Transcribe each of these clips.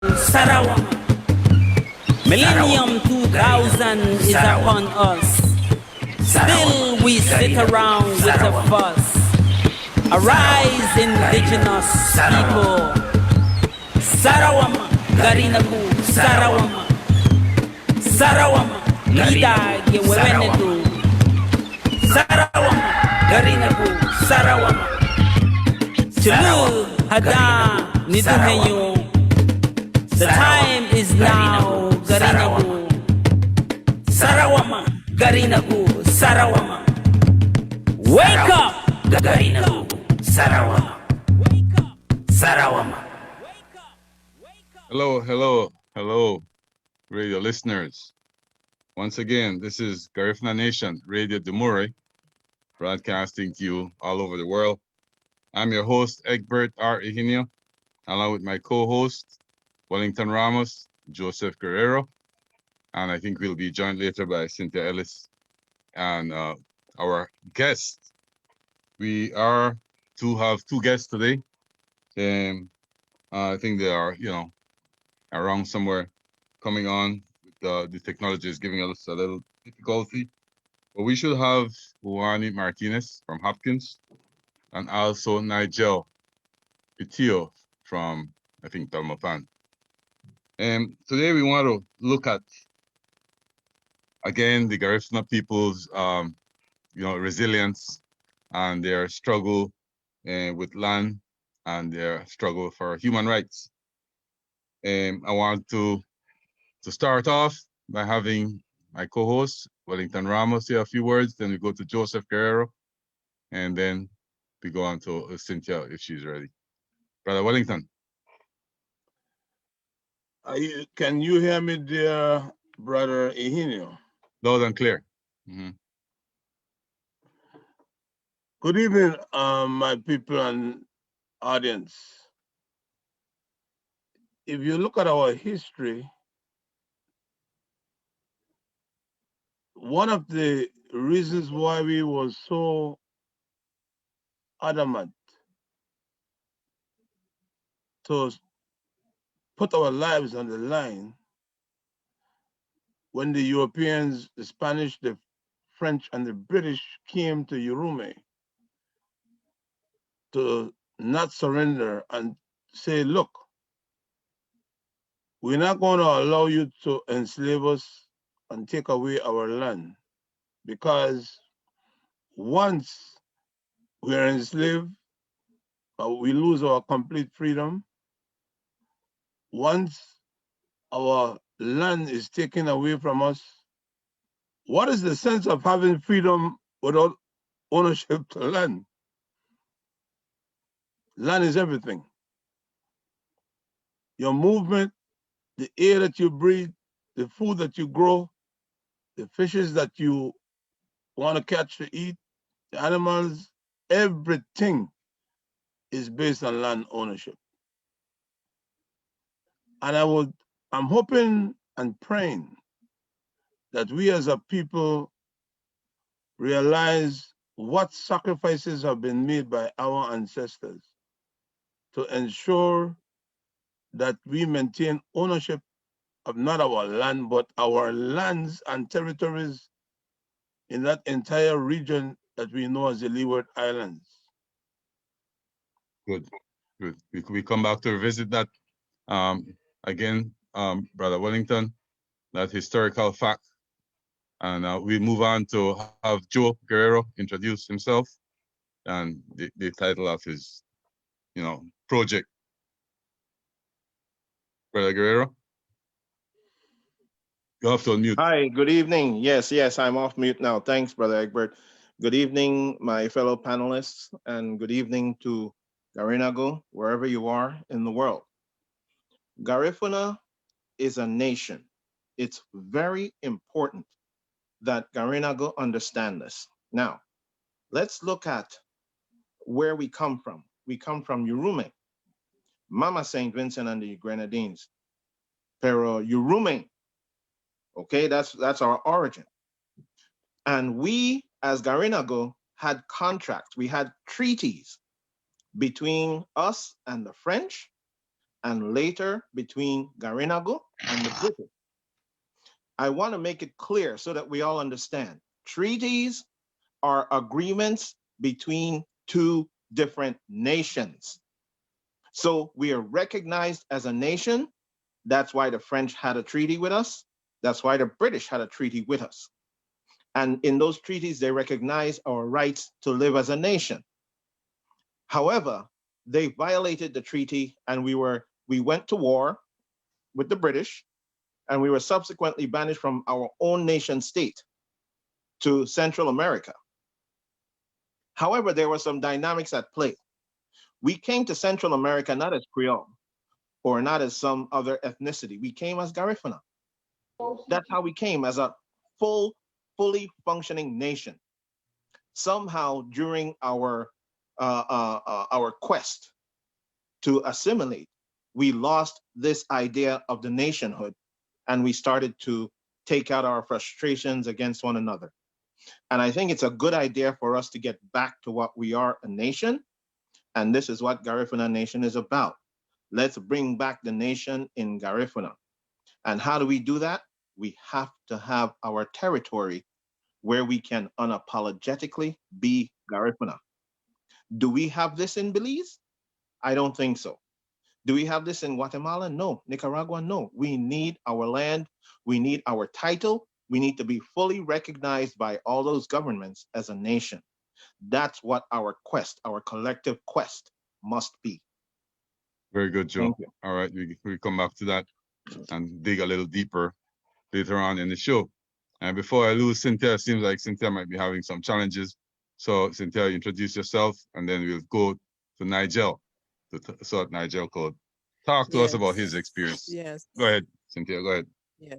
Sarawak. Millennium 2000 is upon us. Still we sit around with a fuss. Arise, indigenous people. Sarawama, Garinagu, Sarawama. Sarawama, Lida, Yewenedu. Sarawama, Garinagu, Sarawama. Chulu, Hada, Nidumeyo. The time is now, Garinagu. Sarawama, Garinagu, Sarawama. Wake up, Garinagu, Sarawama. Sarawama. Hello, hello, hello, radio listeners. Once again, this is Garifuna Nation, Radio Dumerei, broadcasting to you all over the world. I'm your host, Egbert R. Eugenio, along with my co-host, Wellington Ramos, Joseph Guerrero, and I think we'll be joined later by Cynthia Ellis and our guest. We are to have two guests today. I think they are, around somewhere coming on. The technology is giving us a little difficulty. But we should have Juani Martinez from Hopkins and also Nigel Pitio from, I think, Talmapan. And today we want to look at, again, the Garifuna people's, resilience and their struggle with land and their struggle for human rights. I want to start off by having my co-host, Wellington Ramos, say a few words, then we go to Joseph Guerrero, and then we go on to Cynthia if she's ready. Brother Wellington. Can you hear me, dear brother Eugenio? Loud and clear. Mm-hmm. Good evening, my people and audience. If you look at our history, one of the reasons why we were so adamant to put our lives on the line when the Europeans, the Spanish, the French, and the British came to Dumerei to not surrender and say, look, we're not going to allow you to enslave us and take away our land, because once we're enslaved, we lose our complete freedom. Once our land is taken away from us, what is the sense of having freedom without ownership to land? Land is everything. Your movement, the air that you breathe, the food that you grow, the fishes that you want to catch to eat, the animals, everything is based on land ownership. And I'm hoping and praying that we as a people realize what sacrifices have been made by our ancestors to ensure that we maintain ownership of not our land, but our lands and territories in that entire region that we know as the Leeward Islands. Good. We come back to revisit that again, Brother Wellington, that historical fact. And we move on to have Joe Guerrero introduce himself and the title of his, project. Brother Guerrero, you have to unmute. Hi, good evening. Yes, I'm off mute now. Thanks, Brother Egbert. Good evening, my fellow panelists, and good evening to Garinago, wherever you are in the world. Garifuna is a nation. It's very important that Garinago understand this. Now, let's look at where we come from. We come from Dumerei, Mama St. Vincent and the Grenadines. Pero Dumerei, okay, that's our origin. And we, as Garinago, had contracts. We had treaties between us and the French and later between Garinagu and the British. I want to make it clear so that we all understand. Treaties are agreements between two different nations. So we are recognized as a nation. That's why the French had a treaty with us. That's why the British had a treaty with us. And in those treaties, they recognize our rights to live as a nation. However, they violated the treaty and we went to war with the British, and we were subsequently banished from our own nation state to Central America. However, there were some dynamics at play. We came to Central America not as Creole or not as some other ethnicity. We came as Garifuna. That's how we came, as a fully functioning nation. Somehow during our quest to assimilate, we lost this idea of the nationhood, and we started to take out our frustrations against one another. And I think it's a good idea for us to get back to what we are, a nation. And this is what Garifuna Nation is about. Let's bring back the nation in Garifuna. And how do we do that? We have to have our territory where we can unapologetically be Garifuna. Do we have this in Belize? I don't think so. Do we have this in Guatemala? No. Nicaragua? No. We need our land. We need our title. We need to be fully recognized by all those governments as a nation. That's what our quest, our collective quest, must be. Very good, Joe. Thank you. All right, we come back to that and dig a little deeper later on in the show. And before I lose Cynthia, it seems like Cynthia might be having some challenges. So Cynthia, introduce yourself, and then we'll go to Nigel, to sort Nigel code. Talk to us about his experience. Yes. Go ahead, Cynthia, go ahead. Yes.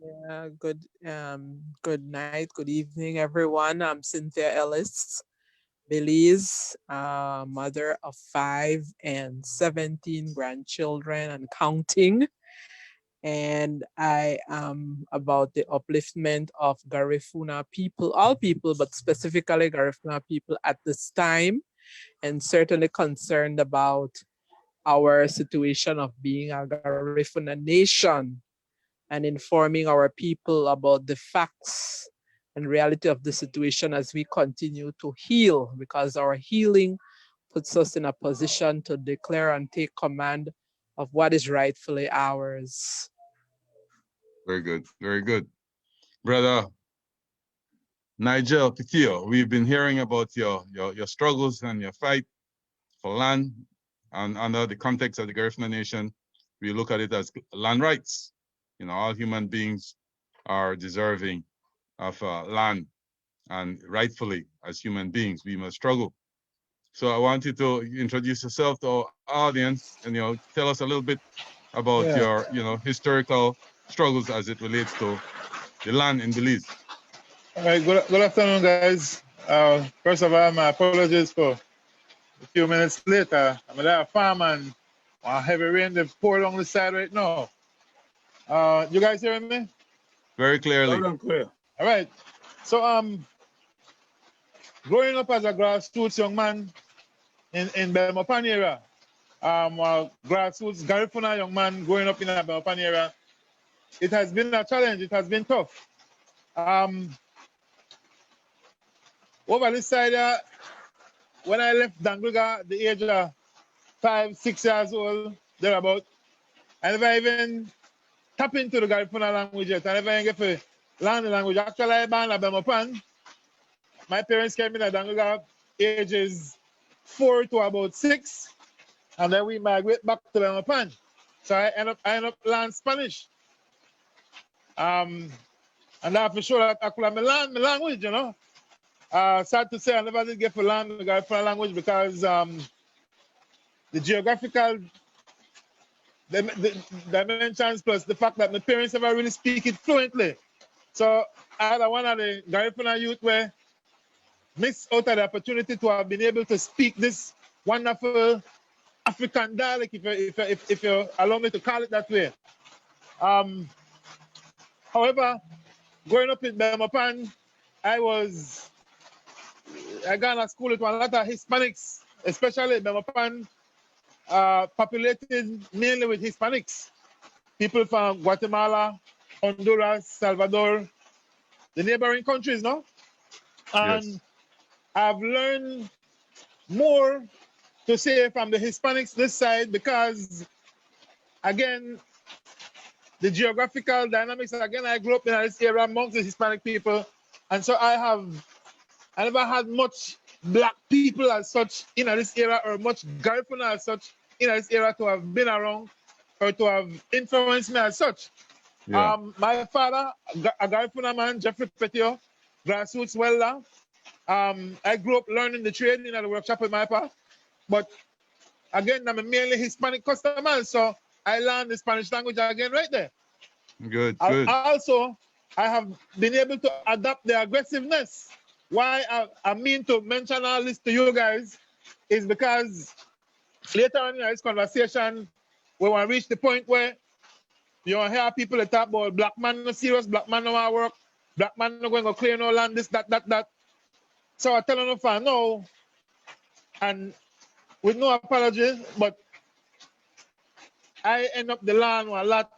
Yeah, good night, good evening, everyone. I'm Cynthia Ellis, Belize, mother of 5 and 17 grandchildren and counting. And I am about the upliftment of Garifuna people, all people, but specifically Garifuna people at this time, and certainly concerned about our situation of being a Garifuna nation and informing our people about the facts and reality of the situation as we continue to heal, because our healing puts us in a position to declare and take command of what is rightfully ours. Very good, very good. Brother Nigel Pitio, we've been hearing about your struggles and your fight for land, and under the context of the Garifuna Nation, we look at it as land rights. You know, all human beings are deserving of land, and rightfully, as human beings, we must struggle. So I want you to introduce yourself to our audience, and tell us a little bit about your historical struggles as it relates to the land in Belize. All right, good afternoon, guys. First of all, my apologies for a few minutes later. I'm at a farm and heavy rain they've poured on the side right now. You guys hearing me? Very clearly. Loud and clear. All right. So growing up as a grassroots young man in Belmopan area, grassroots Garifuna young man growing up in the Belmopan area, it has been a challenge. It has been tough. Over this side, when I left Dangliga at the age of 5, 6 years old, thereabout, I never even tap into the Garifuna language yet. I never even get to learn the language. Actually, I born in Belmopan. My parents came in at Dangliga ages 4 to about 6, and then we migrate back to Belmopan. So I end up learning Spanish. And that for sure that I could have learned my language, you know. Sad to say, I never did get to learn the Garifuna language because the geographical dimensions plus the fact that my parents never really speak it fluently. So I had one of the Garifuna youth where missed out of the opportunity to have been able to speak this wonderful African dialect, if you allow me to call it that way. However, growing up in Belmopan, I got to school with a lot of Hispanics, especially in Belmopan. populated mainly with Hispanics. People from Guatemala, Honduras, Salvador, the neighboring countries, no? And Yes. I've learned more to say from the Hispanics this side because, again, the geographical dynamics, again, I grew up in this area amongst the Hispanic people. And so I never had much black people as such in this area or much Garifuna as such in this area to have been around or to have influenced me as such. Yeah. My father, a Garifuna man, Jeffrey Petio, grassroots welder. I grew up learning the trade in the workshop with my pa. But again, I'm a mainly Hispanic customer, so I learned the Spanish language again right there. Good. Good. Also, I have been able to adapt the aggressiveness. Why I mean to mention all this to you guys is because later on in this conversation, we want to reach the point where you hear people that talk about black man no serious, black man no want work, black man no going to clear no land, this, that. So I tell them for no, and with no apology, but I end up the land a lot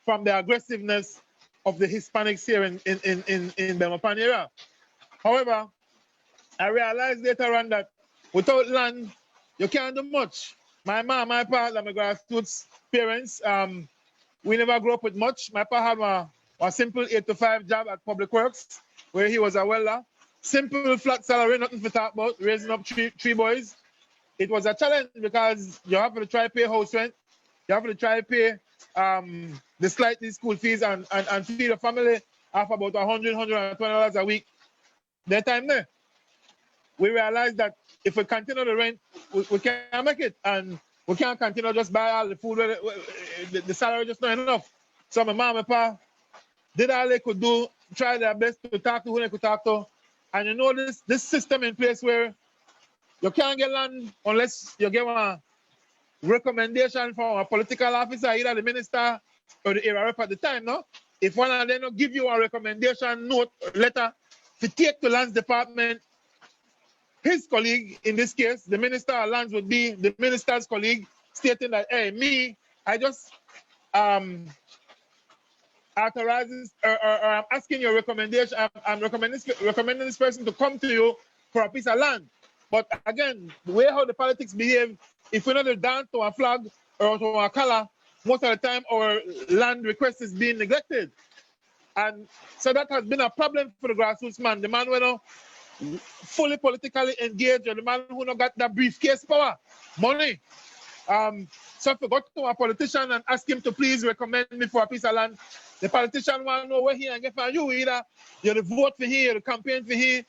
from the aggressiveness of the Hispanics here in Belmopan area. However, I realized later on that without land, you can't do much. My mom, my pa, and my grassroots parents, we never grew up with much. My pa had a simple 8 to 5 job at Public Works, where he was a welder. Simple flat salary, nothing to talk about, raising up three boys. It was a challenge because you have to try to pay house rent, you have to try to pay the slightly school fees and feed a family of about $100, $120 a week. That time there, we realized that if we continue the rent, we can't make it. And we can't continue just buy all the food, the salary just not enough. So my mom and pa did all they could do, try their best to talk to who they could talk to. And you know this system in place where you can't get land unless you get a recommendation from a political officer, either the minister or the area rep at the time, no? If one of them don't give you a recommendation note, letter, to take to lands department, his colleague, in this case, the minister of lands would be the minister's colleague, stating that, hey, I just authorizes or I'm asking your recommendation, I'm recommending this person to come to you for a piece of land. But again, the way how the politics behave, if we're not down to a flag or to a color, most of the time our land request is being neglected. And so that has been a problem for the grassroots man. The man who not fully politically engaged, or the man who not got that briefcase power, money. So if we go to a politician and ask him to please recommend me for a piece of land, the politician want to know where he can get from you. Either you vote for him, you campaign for him.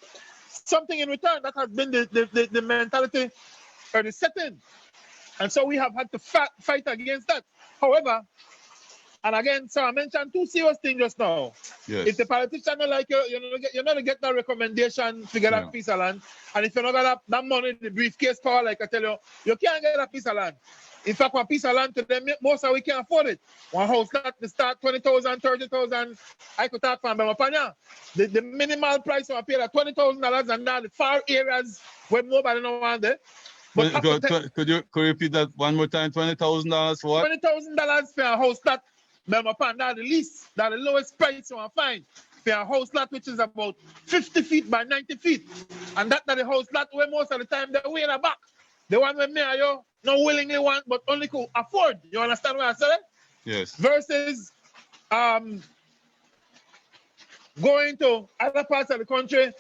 Something in return. That has been the mentality or the setting. And so we have had to fight against that. However, and again, so I mentioned two serious things just now. Yes. If the politician don't like you, you're not get that recommendation to get that piece of land. And if you're not got that money, the briefcase power, like I tell you, you can't get a piece of land. In fact, one piece of land to them, most of we can't afford it. One house that to start 20,000, 30,000. I could talk from Belmopan. The minimal price I pay at $20,000, and now the far areas where nobody don't want it. But Could you repeat that one more time? $20,000 for what? $20,000 for a house that Belmopan, that's the least, that's the lowest price you want to find. For a house lot which is about 50 feet by 90 feet. And that's the house lot where most of the time they're way in the back. The one where me and you not willingly want, but only could afford. You understand what I said? Yes. Versus going to other parts of the country,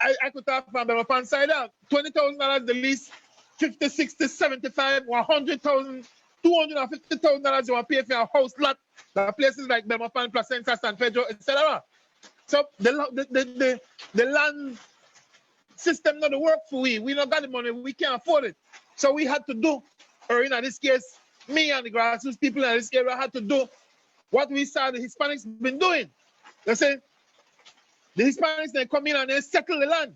I could talk from Belmopan side out. $20,000 the least, 50, 60, 75, 100,000, $250,000 you want to pay for a house lot. There are places like Belmopan, Placentia, San Pedro, etc. So the land system not work for we. We don't got the money. We can't afford it. So we had to do, or in this case, me and the grassroots people in this area had to do what we saw the Hispanics been doing. They say the Hispanics they come in and they settle the land.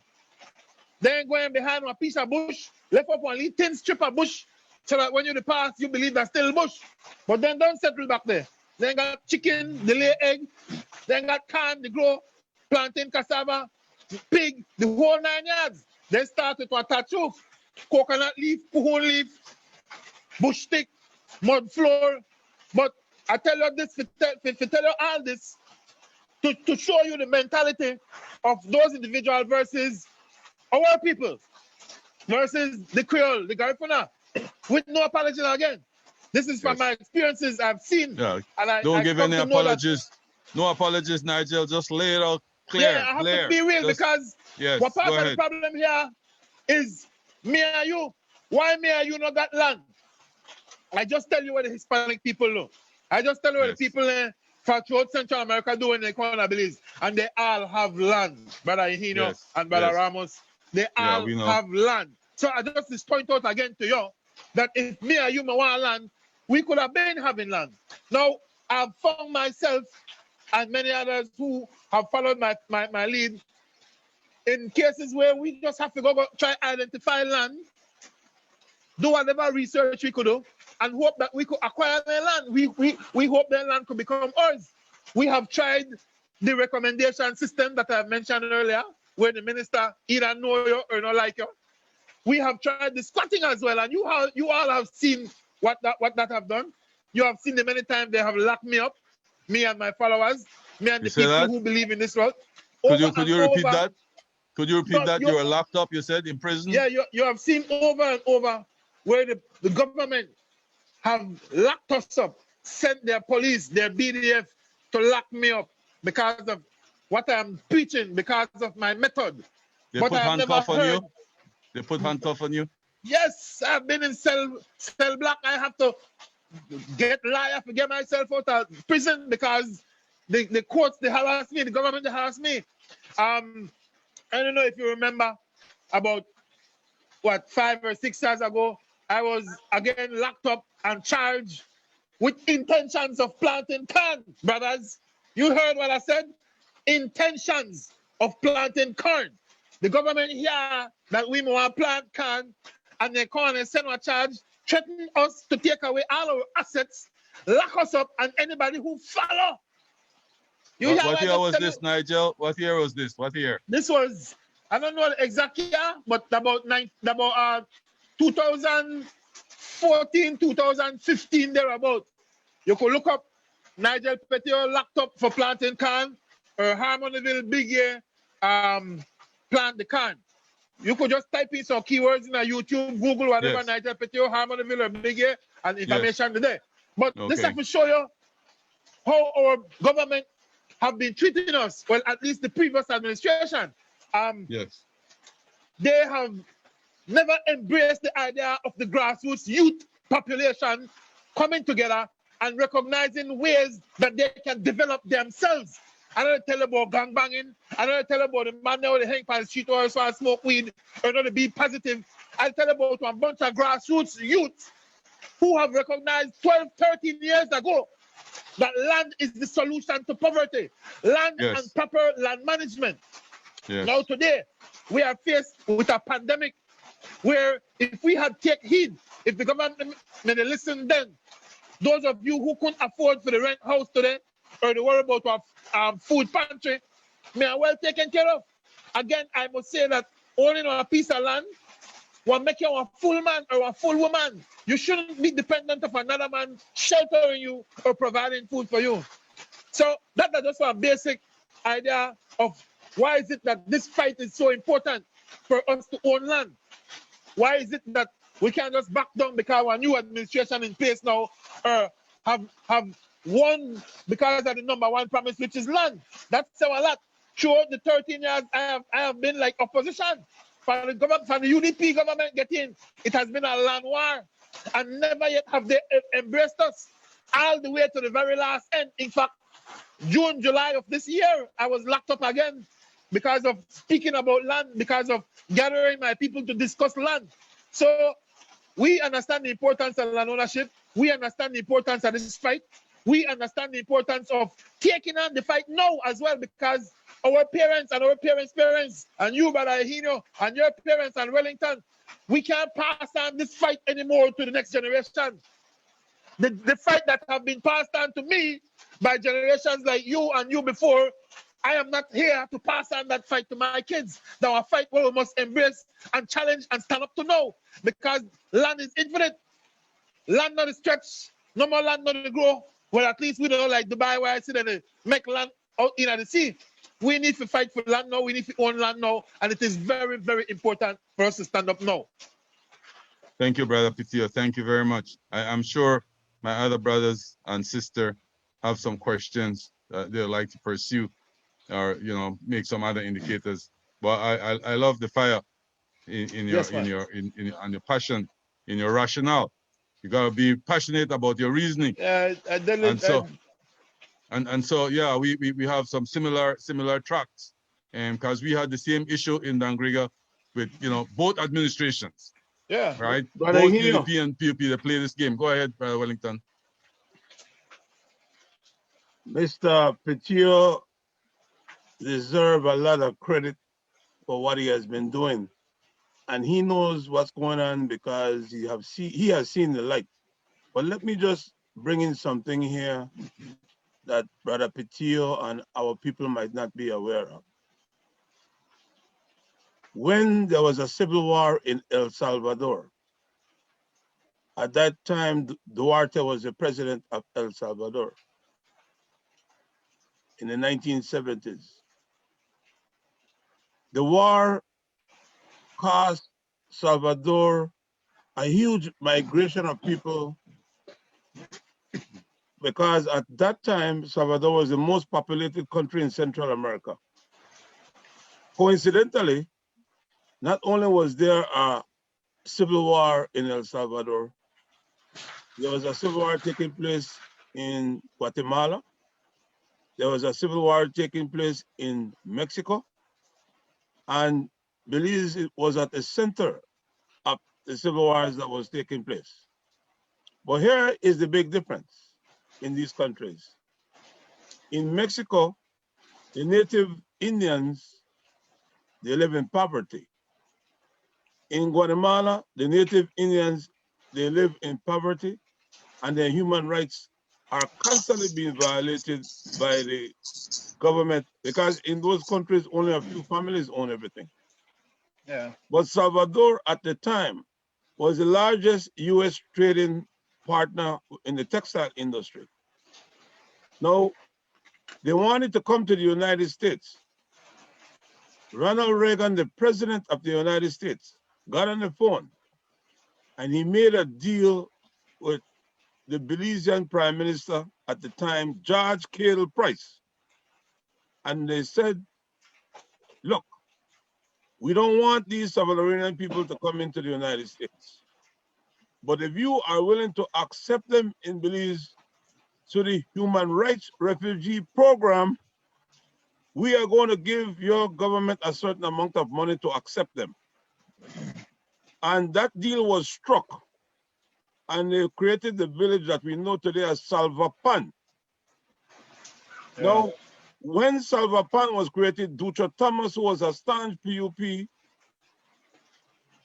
They ain't going behind a piece of bush, left up one little thin strip of bush, so that when you pass, you believe that's still bush. But then don't settle back there. They got chicken, they lay egg, they got corn, they grow, plantain, cassava, pig, the whole 9 yards. They start with a thatch roof, coconut leaf, puhon leaf, bush stick, mud floor. But I tell you this, to tell you all this, to show you the mentality of those individuals versus our people, versus the Creole, the Garifuna, with no apology again. This is from my experiences I've seen. Yeah. And Don't I give come any to know that, apologies. No apologies, Nigel. Just lay it out clear. yeah, I have clear. to be real Just, because yes, what part go of the ahead. problem here is me and you. Why me and you not got land? I just tell you what the Hispanic people do. I just tell you what the people from throughout Central America do in the corner Belize. And they all have land, Brother Eugenio and Brother Ramos. They all have land. So I just point out again to you that if me and you want land, we could have been having land. Now, I've found myself and many others who have followed my lead in cases where we just have to go try identify land, do whatever research we could do, and hope that we could acquire their land. We hope their land could become ours. We have tried the recommendation system that I mentioned earlier, where the minister either know you or not like you. We have tried the squatting as well, and you all have seen what that have done. You have seen the many times they have locked me up, me and my followers, me and the people who believe in this world. Could you repeat that? Could you repeat that? You were locked up, you said, in prison? Yeah, you have seen over and over where the government have locked us up, sent their police, their BDF to lock me up because of what I'm preaching, because of my method. They but put I've never handcuff on heard. you? They put handcuff on you? Yes, I've been in cell block. I have to get myself out of prison because the courts, they harass me, the government, they harass me. I don't know if you remember about 5 or 6 years ago, I was again locked up and charged with intentions of planting corn, brothers. You heard what I said? Intentions of planting corn. The government here that we want to plant corn and they come and send a charge, threaten us to take away all our assets, lock us up, and anybody who follow. What year was this, Nigel? What year was this? What year? This was, I don't know the exact year, but about 2014, 2015, thereabout. You could look up Nigel Petio locked up for planting corn, or Harmonyville Big Year plant the corn. You could just type in some keywords in a YouTube, Google, whatever, Nigel Petio, Harmonyville or Big Year, and information today. But this have to show you how our government have been treating us, well, at least the previous administration. They have never embraced the idea of the grassroots youth population coming together and recognizing ways that they can develop themselves. I don't tell you about gangbanging. I don't tell you about the man now they hang by the street or so smoke weed or not to be positive. I tell you about a bunch of grassroots youths who have recognized 12, 13 years ago that land is the solution to poverty. Land and proper land management. Now today, we are faced with a pandemic where if we had taken heed, if the government may listen then, those of you who couldn't afford for the rent house today or the worry about our food pantry, may are well taken care of. Again, I must say that owning a piece of land will make you a full man or a full woman. You shouldn't be dependent of another man sheltering you or providing food for you. So that's just a basic idea of why is it that this fight is so important for us to own land. Why is it that we can't just back down because our new administration in place now have won because of the number one promise, which is land. That's our lot. Throughout the 13 years, I have been like opposition. For the government, for the UDP government get in, it has been a land war. And never yet have they embraced us all the way to the very last end. In fact, June, July of this year, I was locked up again because of speaking about land, because of gathering my people to discuss land. So we understand the importance of land ownership. We understand the importance of this fight. We understand the importance of taking on the fight now as well, because our parents and our parents' parents, and you, Brother Eugenio, and your parents and Wellington, we can't pass on this fight anymore to the next generation. The fight that have been passed on to me by generations like you and you before, I am not here to pass on that fight to my kids. Now, a fight where we must embrace and challenge and stand up to know, because land is infinite. Land not the stretch, no more land not the grow. Well, at least we don't like Dubai where I see that they make land out in the sea. We need to fight for land now, we need to own land now, and it is very, very important for us to stand up now. Thank you, Brother Pitio. Thank you very much. I'm sure my other brothers and sister have some questions they'd like to pursue or, you know, make some other indicators. But I love the fire in your Yes, man. on your passion, in your rationale. You gotta be passionate about your reasoning. And so yeah, we have some similar tracks, and because we had the same issue in Dangriga with, you know, both administrations. Yeah. Right? Brother Both Hino, UDP and PUP, they play this game. Go ahead, Brother Wellington. Mr. Petio deserves a lot of credit for what he has been doing. And he knows what's going on because he has seen the light. But let me just bring in something here that Brother Petio and our people might not be aware of. When there was a civil war in El Salvador, at that time, Duarte was the president of El Salvador in the 1970s. The war caused Salvador a huge migration of people because at that time, Salvador was the most populated country in Central America. Coincidentally, not only was there a civil war in El Salvador, there was a civil war taking place in Guatemala. There was a civil war taking place in Mexico. And Belize was at the center of the civil wars that was taking place. But here is the big difference in these countries. In Mexico, the native Indians, they live in poverty. In Guatemala, the native Indians, they live in poverty, and their human rights are constantly being violated by the government because in those countries, only a few families own everything. Yeah. But Salvador at the time was the largest US trading partner in the textile industry. Now, they wanted to come to the United States. Ronald Reagan, the president of the United States, got on the phone and he made a deal with the Belizean prime minister at the time, George Cale Price. And they said, look, we don't want these Salvadorian people to come into the United States. But if you are willing to accept them in Belize through the Human Rights Refugee Program, we are going to give your government a certain amount of money to accept them. And that deal was struck. And they created the village that we know today as Salvapan. Yeah. Now, when Salvapan was created, Dutra Thomas, who was a staunch PUP,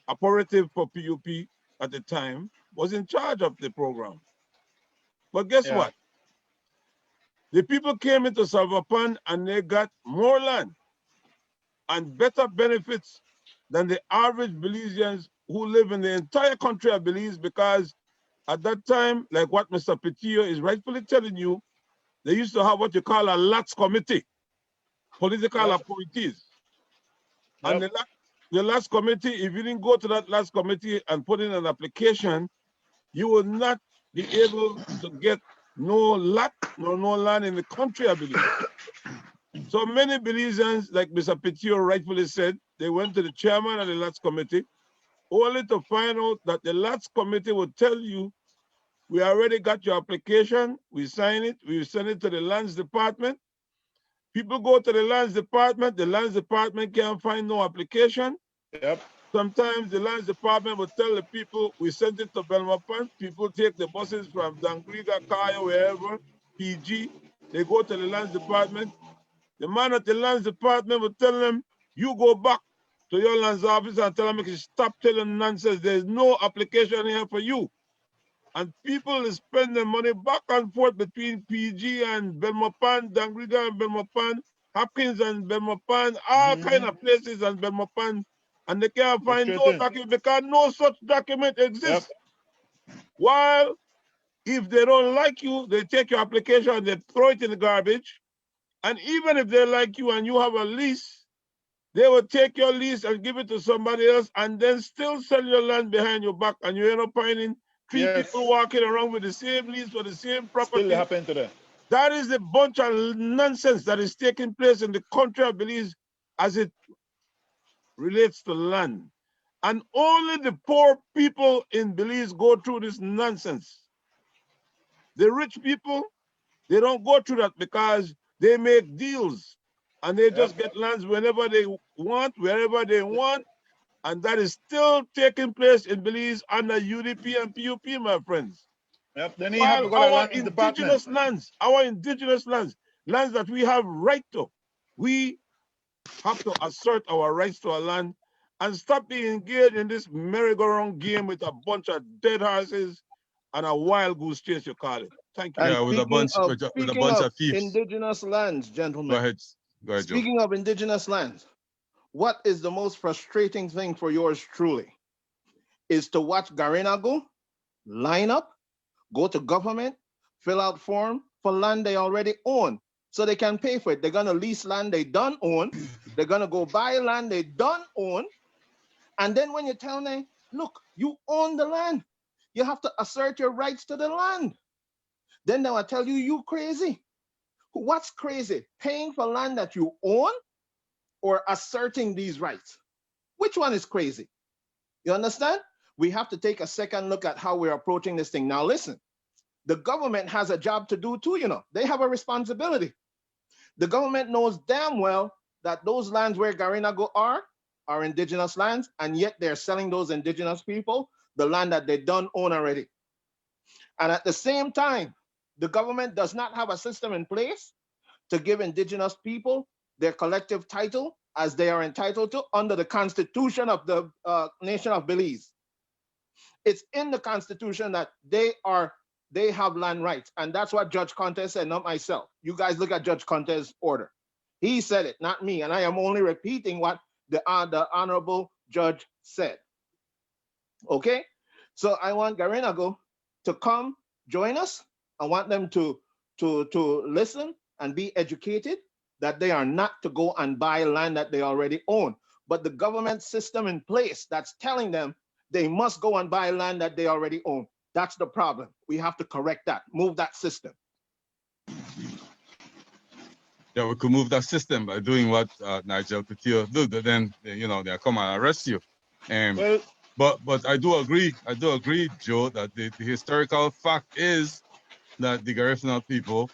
operative for PUP at the time, was in charge of the program. But guess what? The people came into Salvapan and they got more land and better benefits than the average Belizeans who live in the entire country of Belize, because at that time, like what Mr. Petio is rightfully telling you, they used to have what you call a LATS committee, political appointees. And the LATS committee, if you didn't go to that LATS committee and put in an application, you would not be able to get no lot nor no land in the country of Belize. So many Belizeans, like Mr. Petio rightfully said, they went to the chairman of the LATS committee, only to find out that the LATS committee would tell you, we already got your application, we sign it, we send it to the lands department. People go to the lands department can't find no application. Yep. Sometimes the lands department will tell the people, we sent it to Belmopan. People take the buses from Dangriga, Kaya, wherever, PG. They go to the lands department. The man at the lands department will tell them, you go back to your lands office and tell them, stop telling nonsense. There's no application here for you. And people is spending money back and forth between PG and Belmopan, Dangriga and Belmopan, Hopkins and Belmopan, all kind of places and Belmopan. And they can't find no document because no such document exists. While if they don't like you, they take your application and they throw it in the garbage. And even if they like you and you have a lease, they will take your lease and give it to somebody else and then still sell your land behind your back. And you end up finding three people walking around with the same lease for the same property. Still happen today. That is a bunch of nonsense that is taking place in the country of Belize as it relates to land. And only the poor people in Belize go through this nonsense. The rich people, they don't go through that because they make deals and they just get lands whenever they want, wherever they want. And that is still taking place in Belize under UDP and PUP, my friends. Yep. Then you have to go to Our land indigenous department. lands that we have right to, we have to assert our rights to our land and stop being engaged in this merry-go-round game with a bunch of dead horses and a wild goose chase, you call it. Thank you. And Yeah, with a bunch of thieves. indigenous lands, gentlemen. Go ahead, Joe. Speaking of indigenous lands, what is the most frustrating thing for yours truly? Is to watch Garinago line up, go to government, fill out form for land they already own so they can pay for it. They're gonna lease land they done own. They're gonna go buy land they done own. And then when you tell them, look, you own the land, you have to assert your rights to the land. Then they will tell you, you crazy. What's crazy? Paying for land that you own or asserting these rights? Which one is crazy? You understand? We have to take a second look at how we're approaching this thing. Now, listen, the government has a job to do too, you know. They have a responsibility. The government knows damn well that those lands where Garinago are indigenous lands, and yet they're selling those indigenous people the land that they don't own already. And at the same time, the government does not have a system in place to give indigenous people their collective title as they are entitled to under the Constitution of the nation of Belize. It's in the Constitution that they have land rights. And that's what Judge Contes said, not myself. You guys look at Judge Contes' order. He said it, not me. And I am only repeating what the Honorable Judge said. Okay? So I want Garinago to come join us. I want them to listen and be educated that they are not to go and buy land that they already own. But the government system in place that's telling them they must go and buy land that they already own. That's the problem. We have to correct that, move that system. Yeah, we could move that system by doing what Nigel Couture do. Then they'll come and arrest you. But I do agree, Joe, that the historical fact is that the Garifuna people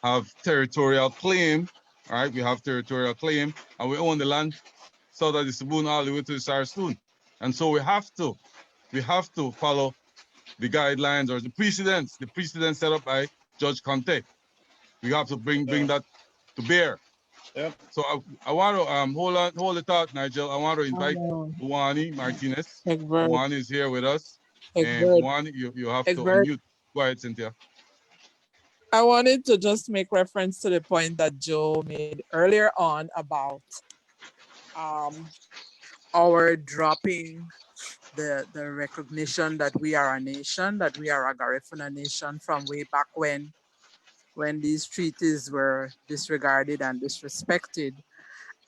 have territorial claim. All right, we have territorial claim, and we own the land south of the Saboon all the way to the Sarstoon. And so we have to follow the guidelines or the precedents set up by Judge Conte. We have to bring that to bear. Yeah. So I want to hold the thought, Nigel. I want to invite Uwani Martinez. Uwani is here with us. And Uwani, you have to unmute. Go ahead, Cynthia. I wanted to just make reference to the point that Joe made earlier on about our dropping the recognition that we are a nation, that we are a Garifuna nation from way back when these treaties were disregarded and disrespected.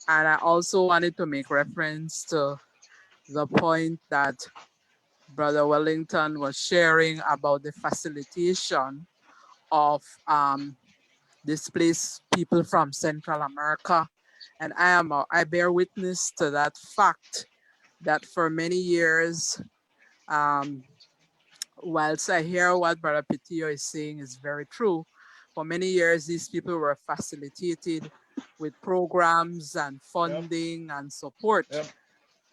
And I also wanted to make reference to the point that Brother Wellington was sharing about the facilitation of displaced people from Central America. And I bear witness to that fact that for many years, whilst I hear what Brother Petio is saying is very true, for many years, these people were facilitated with programs and funding and support.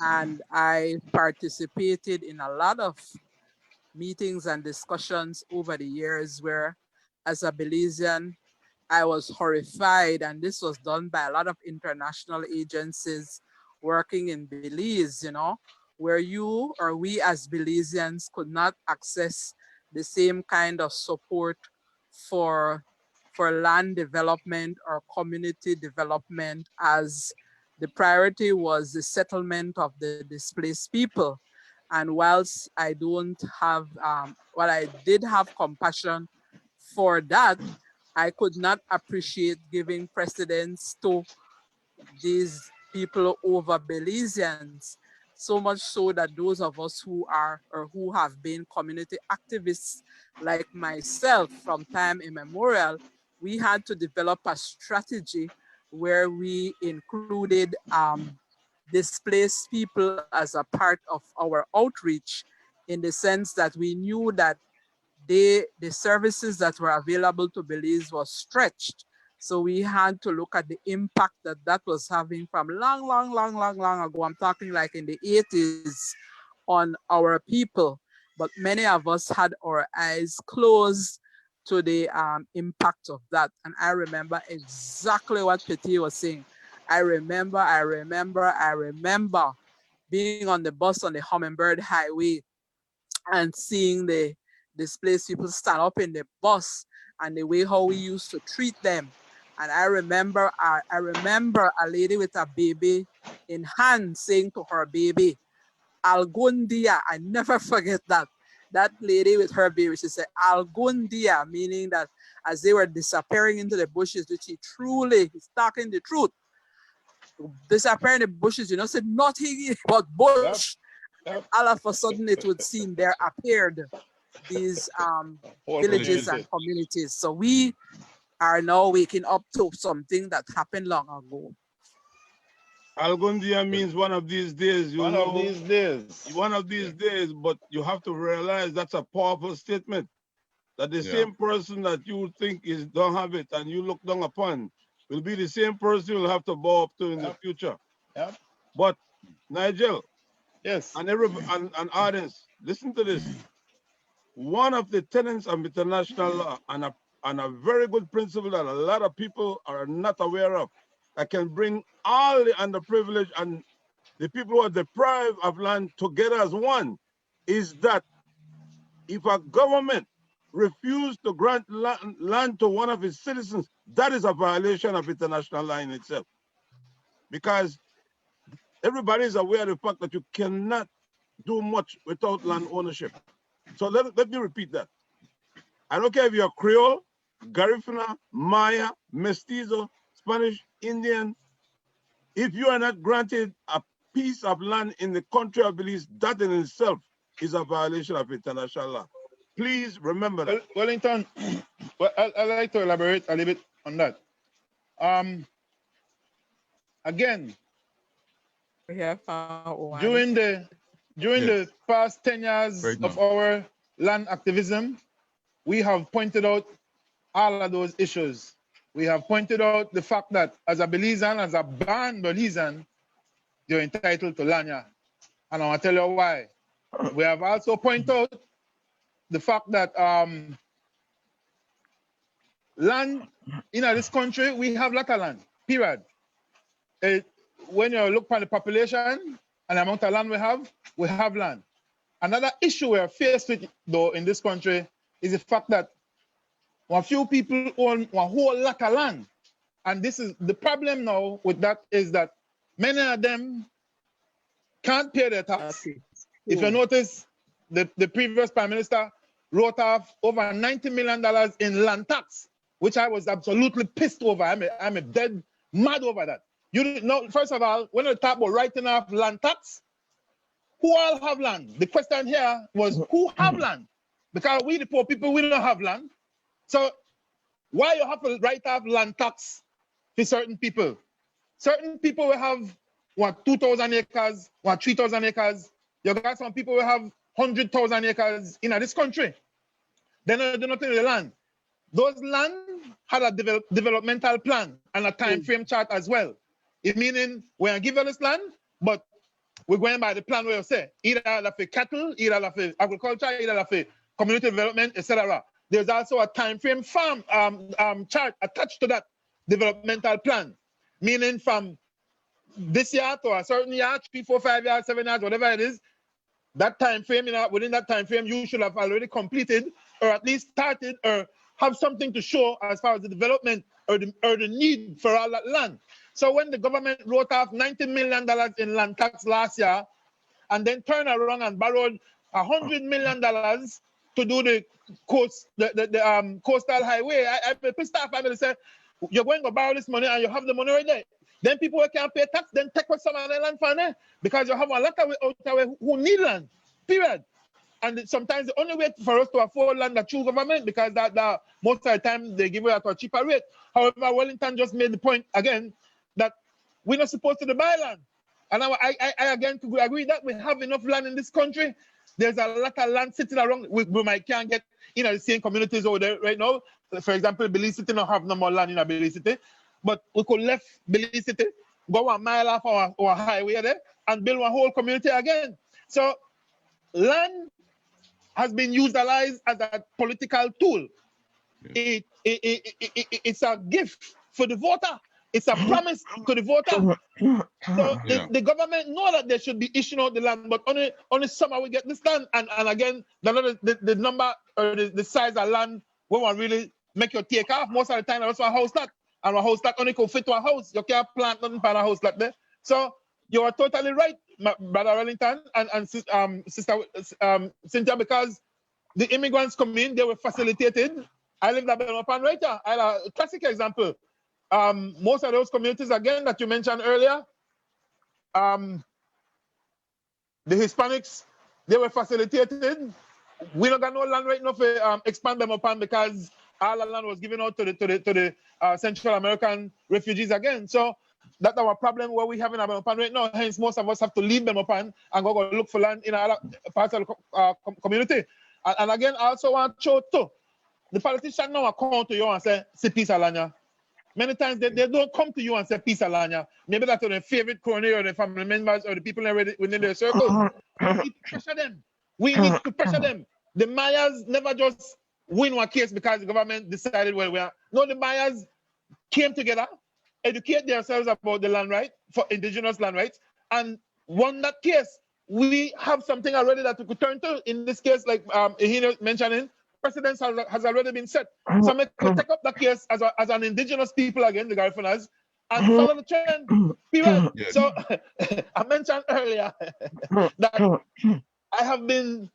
And I participated in a lot of meetings and discussions over the years where, as a Belizean, I was horrified, and this was done by a lot of international agencies working in Belize, where you or we as Belizeans could not access the same kind of support for land development or community development, as the priority was the settlement of the displaced people. And whilst I don't have, well, I did have compassion for that, I could not appreciate giving precedence to these people over Belizeans, so much so that those of us who are or who have been community activists like myself from time immemorial, we had to develop a strategy where we included displaced people as a part of our outreach, in the sense that we knew that the services that were available to Belize was stretched. So we had to look at the impact that that was having from long ago. I'm talking like in the 80s on our people. But many of us had our eyes closed to the impact of that. And I remember exactly what Petit was saying. I remember being on the bus on the Hummingbird Highway and seeing the displaced people stand up in the bus and the way how we used to treat them. And I remember a lady with a baby in hand saying to her baby, Algundia. I never forget that. That lady with her baby, she said, Algundia, meaning that as they were disappearing into the bushes, which he truly is talking the truth. Disappearing in the bushes, you know, said nothing but bush. Yep. All of a sudden it would seem there appeared these villages and communities. So we are now waking up to something that happened long ago. Algondia means one of these days. One of these days. One of these days, but you have to realize that's a powerful statement. That the same person that you think is don't have it and you look down upon will be the same person you'll have to bow up to in the future. Yep. But Nigel, yes, and audience, listen to this. One of the tenets of international law and a very good principle that a lot of people are not aware of, that can bring all the underprivileged and the people who are deprived of land together as one, is that if a government refuses to grant land to one of its citizens, that is a violation of international law in itself. Because everybody is aware of the fact that you cannot do much without land ownership. So let me repeat that. I don't care if you're Creole, Garifuna, Maya, Mestizo, Spanish, Indian. If you are not granted a piece of land in the country of Belize, that in itself is a violation of international law. Please remember that. Wellington, well, I'd like to elaborate a little bit on that. Again, during the past 10 years of our land activism, we have pointed out all of those issues. We have pointed out the fact that as a Belizean, as a band Belizean, you're entitled to land. And I want to tell you why. We have also pointed out the fact that land in this country, we have a lot of land, period. When you look at the population and the amount of land we have land. Another issue we're faced with, though, in this country is the fact that a few people own a whole lot of land. And this is the problem now with that, is that many of them can't pay their tax. If you notice, the previous Prime Minister wrote off over $90 million in land tax, which I was absolutely pissed over. I'm a dead mad over that. You know, first of all, when we talk about writing off land tax, who all have land? The question here was who have land? Because we, the poor people, we don't have land. So why you have to write off land tax for certain people? Certain people will have 2,000 acres, 3,000 acres. You got some people will have 100,000 acres in this country. They don't do nothing with the land. Those land had a developmental plan and a time frame chart as well. It meaning we're given this land, but we're going by the plan where you say either for cattle, either for agriculture, either for community development, etc. There's also a time frame farm chart attached to that developmental plan, meaning from this year to a certain year, 3, 4, 5 years, 7 years, whatever it is, that time frame, within that time frame, you should have already completed or at least started or have something to show as far as the development or the need for all that land. So when the government wrote off $90 million in land tax last year, and then turn around and borrowed $100 million to do the coastal highway. I pissed off. I say, you're going to borrow this money and you have the money right there. Then people who can't pay tax, then take what some of the land for there, because you have a lot of out there who need land, period. And sometimes the only way for us to afford land is through government, because that most of the time they give it at a cheaper rate. However, Wellington just made the point again that we're not supposed to buy land. And I again could agree that we have enough land in this country. There's a lot of land sitting around. We might can't get the same communities over there right now. For example, Belize City don't have no more land in Belize City, but we could left Belize City, go 1 mile off our highway there, and build a whole community again. So land has been utilized as a political tool. Yeah. It's a gift for the voter. It's a promise to the voter. So the government know that they should be issuing out the land, but only somehow we get this land. And again, the number or the size of land won't really make you take off. Most of the time, that's a house lot. And a house lot only can fit to a house. You can't plant nothing for a house like that. So you are totally right, Brother Wellington and Sister Cynthia, because the immigrants come in, they were facilitated. I live in Belmopan right here. I have a classic example. Most of those communities, again, that you mentioned earlier, the Hispanics, they were facilitated. We don't got no land right now for expand them upon, because all the land was given out to the Central American refugees again. So that's our problem where we have in Belmopan right now. Hence, most of us have to leave Belmopan and go look for land in other parts of the community. And again, I also want to show too, the politicians now come to you and say, "See peace, Alanya." Many times they don't come to you and say peace, Alanya. Maybe that's their favorite coronary or their family members or the people within their circle. We need to pressure them. We need to pressure them. The Mayas never just win one case because the government decided where we are. No, the Mayas came together, educate themselves about the land right, for indigenous land rights, and won that case. We have something already that we could turn to. In this case, like he mentioning, precedence has already been set. So we could take up the case as an indigenous people again, the Garifunas, and follow the trend. Period. Yes. So I mentioned earlier that I have been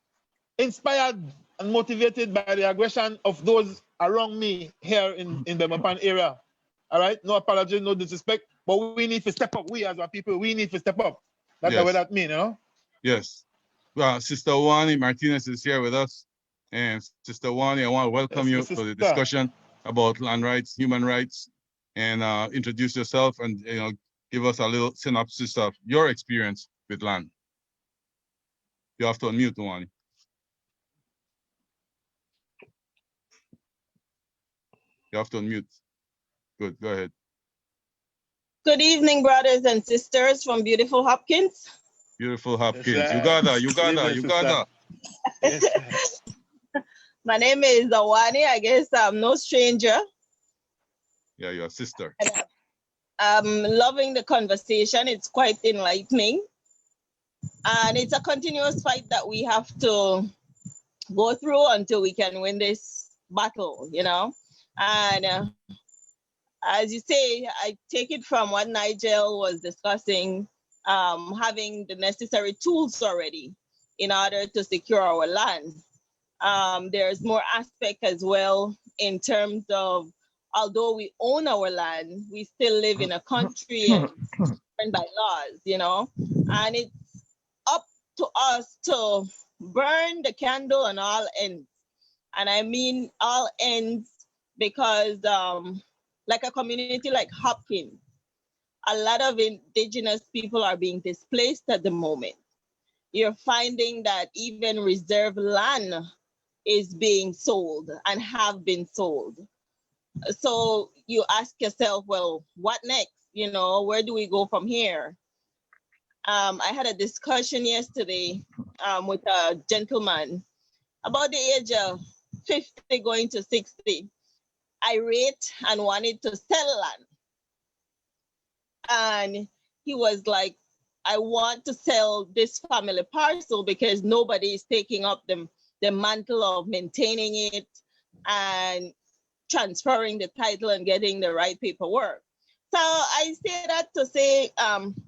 inspired and motivated by the aggression of those around me here in the Belmopan area. All right, no apology, no disrespect, but we need to step up. We as our people, we need to step up. That's what that means, you know? Yes. Well, Sister Wani Martinez is here with us. And Sister Wani, I want to welcome you for the discussion about land rights, human rights, and introduce yourself and give us a little synopsis of your experience with land. You have to unmute, Wani. You have to unmute. Good, go ahead. Good evening, brothers and sisters from beautiful Hopkins. Beautiful Hopkins. Uganda. Yes. My name is Awani. I guess I'm no stranger. Yeah, your sister. I'm loving the conversation. It's quite enlightening. And it's a continuous fight that we have to go through until we can win this battle, And as you say, I take it from what Nigel was discussing, having the necessary tools already in order to secure our land. There's more aspect as well in terms of, although we own our land, we still live in a country and governed by laws, and it's up to us to burn the candle on all ends. And I mean all ends because like a community like Hopkins, a lot of indigenous people are being displaced at the moment. You're finding that even reserve land is being sold and have been sold. So you ask yourself, well, what next? Where do we go from here? I had a discussion yesterday with a gentleman about the age of 50 going to 60, irate and wanted to sell land. And he was like, I want to sell this family parcel because nobody is taking up the mantle of maintaining it and transferring the title and getting the right paperwork. So I say that to say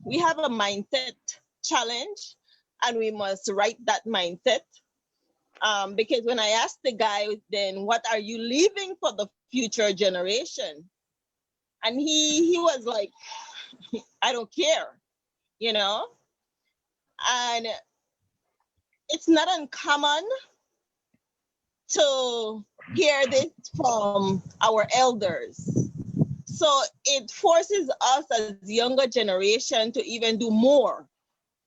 we have a mindset challenge and we must right that mindset. Because when I asked the guy, then what are you leaving for the future generation? And he was like, I don't care, you know? And it's not uncommon to hear this from our elders. So it forces us as younger generation to even do more,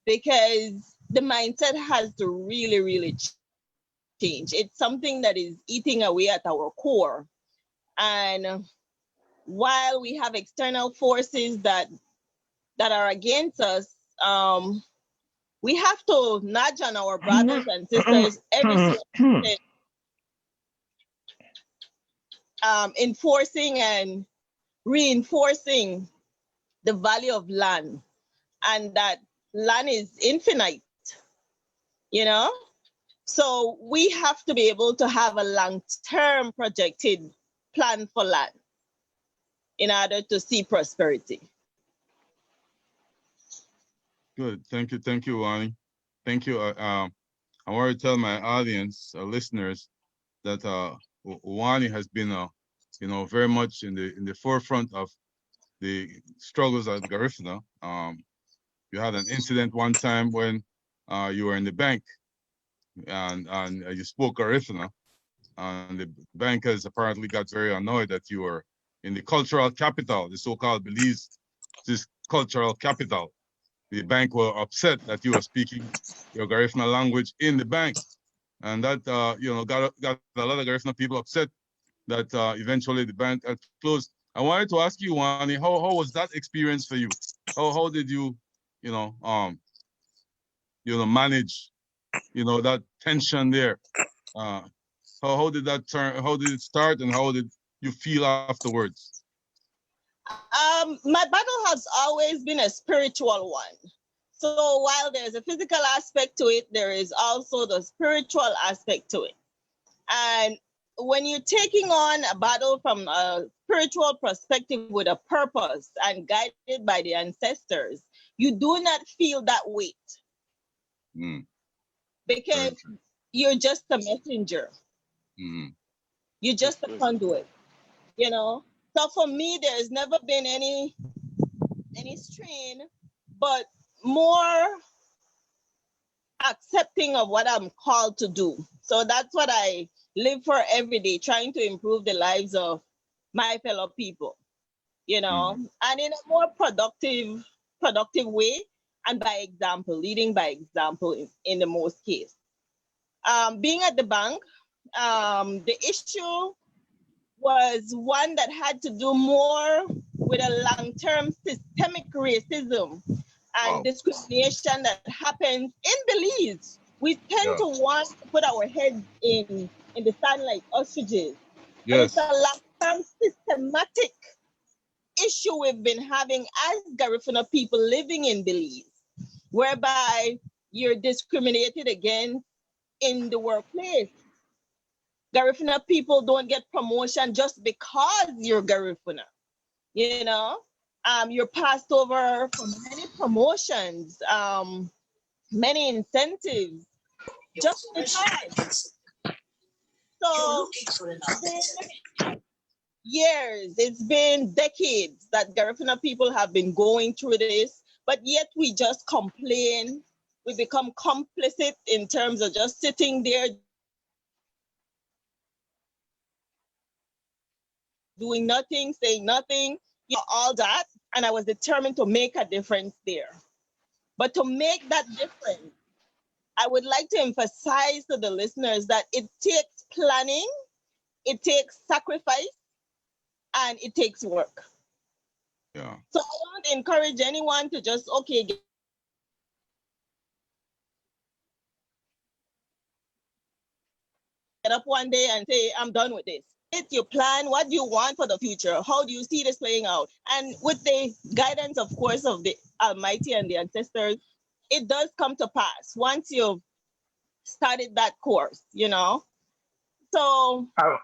because the mindset has to really, really change. It's something that is eating away at our core. And while we have external forces that are against us, we have to nudge on our brothers and sisters every single day, enforcing and reinforcing the value of land, and that land is infinite, you know? So we have to be able to have a long-term projected plan for land in order to see prosperity. Good. Thank you, Wani. Thank you. I want to tell my audience, listeners, that Wani has been, very much in the forefront of the struggles at Garifuna. You had an incident one time when you were in the bank, and you spoke Garifuna, and the bankers apparently got very annoyed that you were in the cultural capital, the so-called Belize, this cultural capital. The bank were upset that you were speaking your Garifuna language in the bank, and that got a lot of Garifuna people upset that eventually the bank had closed. I wanted to ask you, Wani, how was that experience for you? How did you, manage, that tension there? How did that turn? How did it start, and how did you feel afterwards? My battle has always been a spiritual one. So while there's a physical aspect to it, there is also the spiritual aspect to it. And when you're taking on a battle from a spiritual perspective with a purpose and guided by the ancestors, you do not feel that weight. Because you're just a messenger. You're just a conduit, So for me, there's never been any strain, but more accepting of what I'm called to do. So that's what I live for every day, trying to improve the lives of my fellow people, and in a more productive way, and by example, leading by example in the most case. Being at the bank, the issue was one that had to do more with a long-term systemic racism and discrimination that happens in Belize. We tend to want to put our heads in the sand like ostriches. Yes. But it's a long-term systematic issue we've been having as Garifuna people living in Belize, whereby you're discriminated against in the workplace. Garifuna people don't get promotion just because you're Garifuna. You're passed over for many promotions, many incentives, just because. So it's been decades that Garifuna people have been going through this, but yet we just complain. We become complicit in terms of just sitting there doing nothing, saying nothing, all that. And I was determined to make a difference there. But to make that difference, I would like to emphasize to the listeners that it takes planning, it takes sacrifice, and it takes work. Yeah. So I don't encourage anyone to just, get up one day and say, I'm done with this. It's your plan. What do you want for the future? How do you see this playing out? And with the guidance, of course, of the Almighty and the ancestors, it does come to pass once you've started that course, So I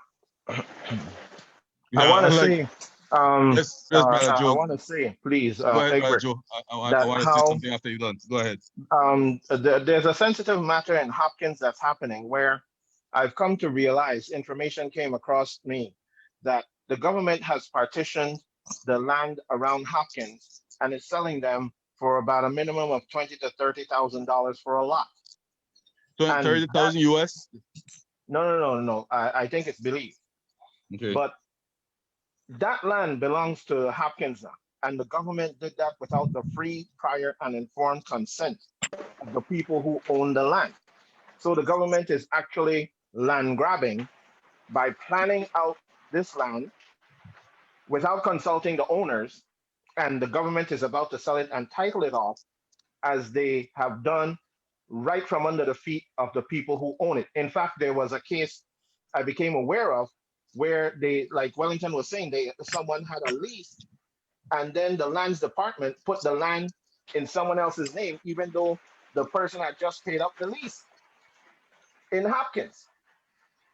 want to say, Yes, brother I Joe. want to say, please, Go ahead, brother Egbert, Joe. I that want to say how something after you're done. Go ahead. there's a sensitive matter in Hopkins that's happening where I've come to realize information came across me that the government has partitioned the land around Hopkins and is selling them for about a minimum of $20,000 to $30,000 for a lot. And that 30,000 US. no. I think it's believed. Okay. But that land belongs to Hopkins now, and the government did that without the free, prior, and informed consent of the people who own the land. So the government is actually land grabbing by planning out this land without consulting the owners, and the government is about to sell it and title it off as they have done right from under the feet of the people who own it. In fact, there was a case I became aware of where they, like Wellington was saying, someone had a lease, and then the lands department put the land in someone else's name, even though the person had just paid up the lease in Hopkins.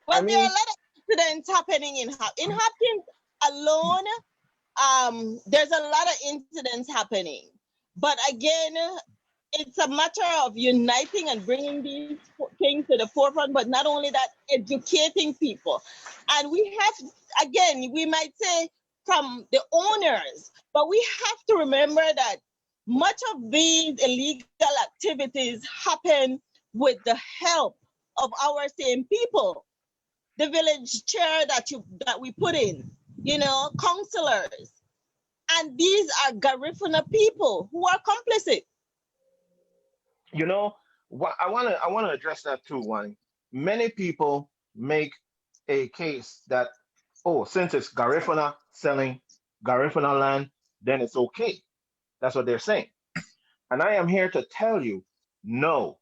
Well, I there are a mean, lot of incidents happening in Hopkins alone. There's a lot of incidents happening, but again, it's a matter of uniting and bringing these things to the forefront. But not only that, educating people, and we have, again, we might say from the owners, but we have to remember that much of these illegal activities happen with the help of our same people, the village chair that we put in, counselors. And these are Garifuna people who are complicit. I want to address that too, Wani. Many people make a case that, oh, since it's Garifuna selling Garifuna land, then it's okay. That's what they're saying. And I am here to tell you, no.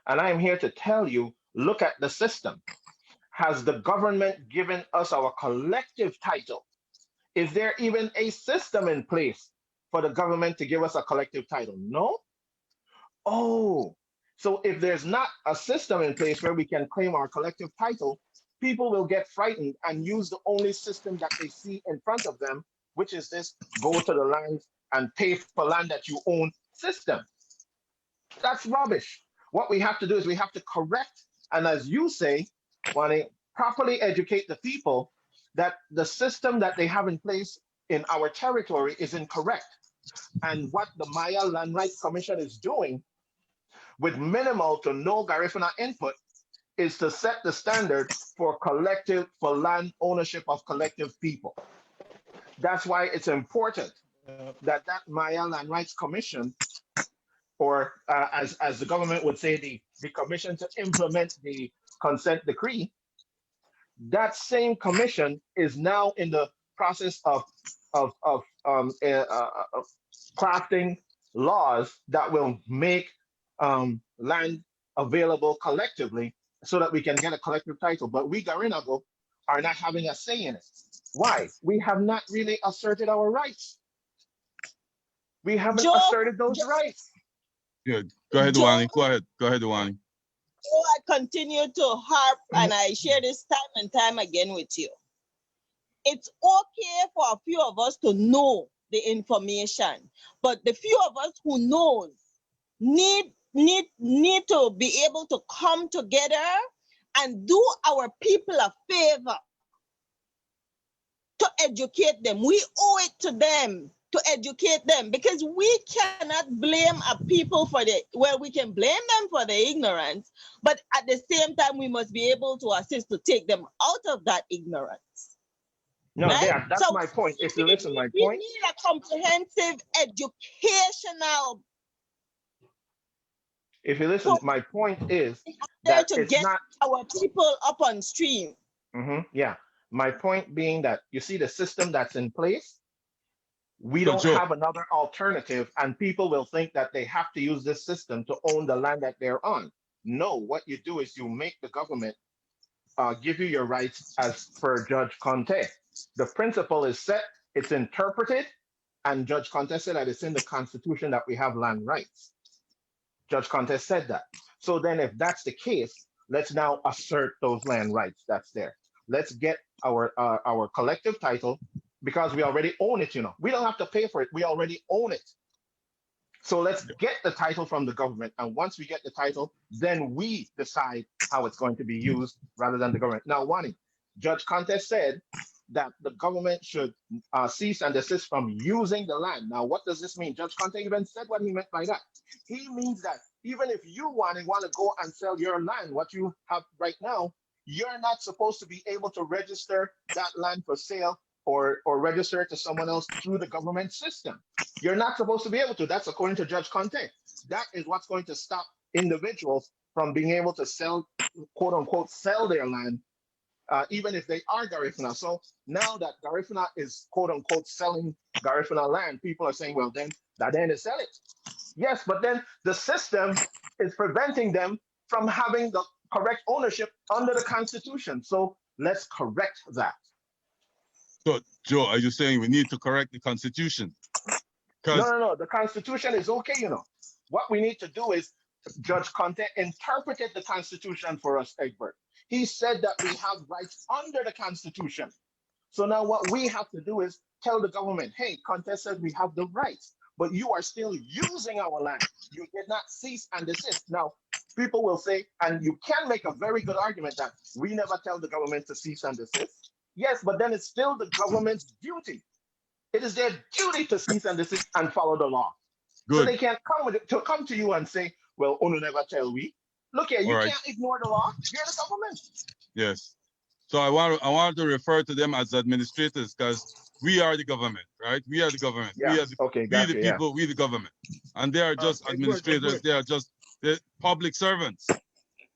And I am here to tell you, look at the system. Has the government given us our collective title? Is there even a system in place for the government to give us a collective title? No. Oh, so if there's not a system in place where we can claim our collective title, people will get frightened and use the only system that they see in front of them, which is this go to the land and pay for land that you own system. That's rubbish. What we have to do is we have to correct, and as you say, Wani, properly educate the people that the system that they have in place in our territory is incorrect. And what the Maya Land Rights Commission is doing with minimal to no Garifuna input is to set the standard for land ownership of collective people. That's why it's important that Maya Land Rights Commission, or as the government would say, the commission to implement the consent decree, that same commission is now in the process of crafting laws that will make land available collectively so that we can get a collective title. But we Garinago are not having a say in it. Why? We have not really asserted our rights. We haven't asserted those rights. Good. Go ahead, Wani. Go ahead, Wani. So I continue to harp and I share this time and time again with you. It's okay for a few of us to know the information, but the few of us who knows need to be able to come together and do our people a favor to educate them. We owe it to them to educate them, because we cannot blame a people we can blame them for their ignorance, but at the same time, we must be able to assist to take them out of that ignorance. No, right? that's my point. If you listen, my point. We need a comprehensive educational. If you listen, my point is that to it's get not our people up on stream. Yeah. My point being that you see the system that's in place, we So, don't Joe, have another alternative, and people will think that they have to use this system to own the land that they're on. No, what you do is you make the government give you your rights as per Judge Conte. The principle is set, it's interpreted, and Judge Conte said that it's in the Constitution that we have land rights. Judge Conte said that. So then if that's the case, let's now assert those land rights that's there. Let's get our collective title because we already own it, you know. We don't have to pay for it. We already own it. So let's get the title from the government. And once we get the title, then we decide how it's going to be used rather than the government. Now, Wani, Judge Conte said that the government should cease and desist from using the land. Now, what does this mean? Judge Conte even said what he meant by that. He means that even if you want to go and sell your land, what you have right now, you're not supposed to be able to register that land for sale or register it to someone else through the government system. You're not supposed to be able to. That's according to Judge Conte. That is what's going to stop individuals from being able to sell, quote unquote, sell their land, even if they are Garifuna. So now that Garifuna is, quote unquote, selling Garifuna land, people are saying, well, then that end is sell it. Yes, but then the system is preventing them from having the correct ownership under the Constitution. So let's correct that. So, Joe, are you saying we need to correct the Constitution? No. The Constitution is okay, you know. What we need to do is Judge Conte interpreted the Constitution for us, Egbert. He said that we have rights under the Constitution. So now what we have to do is tell the government, hey, Conte says we have the rights, but you are still using our land. You did not cease and desist. Now, people will say, and you can make a very good argument that we never tell the government to cease and desist. Yes, but then it's still the government's duty. It is their duty to cease and desist and follow the law. Good. So they can't come to you and say, well, Unu never tell we. Look here, you can't ignore the law. You're the government. Yes. So I want to refer to them as administrators because we are the government, right? We are the government. Yeah. We are the, okay, we the people, we the government. And they are just administrators. They are just the public servants.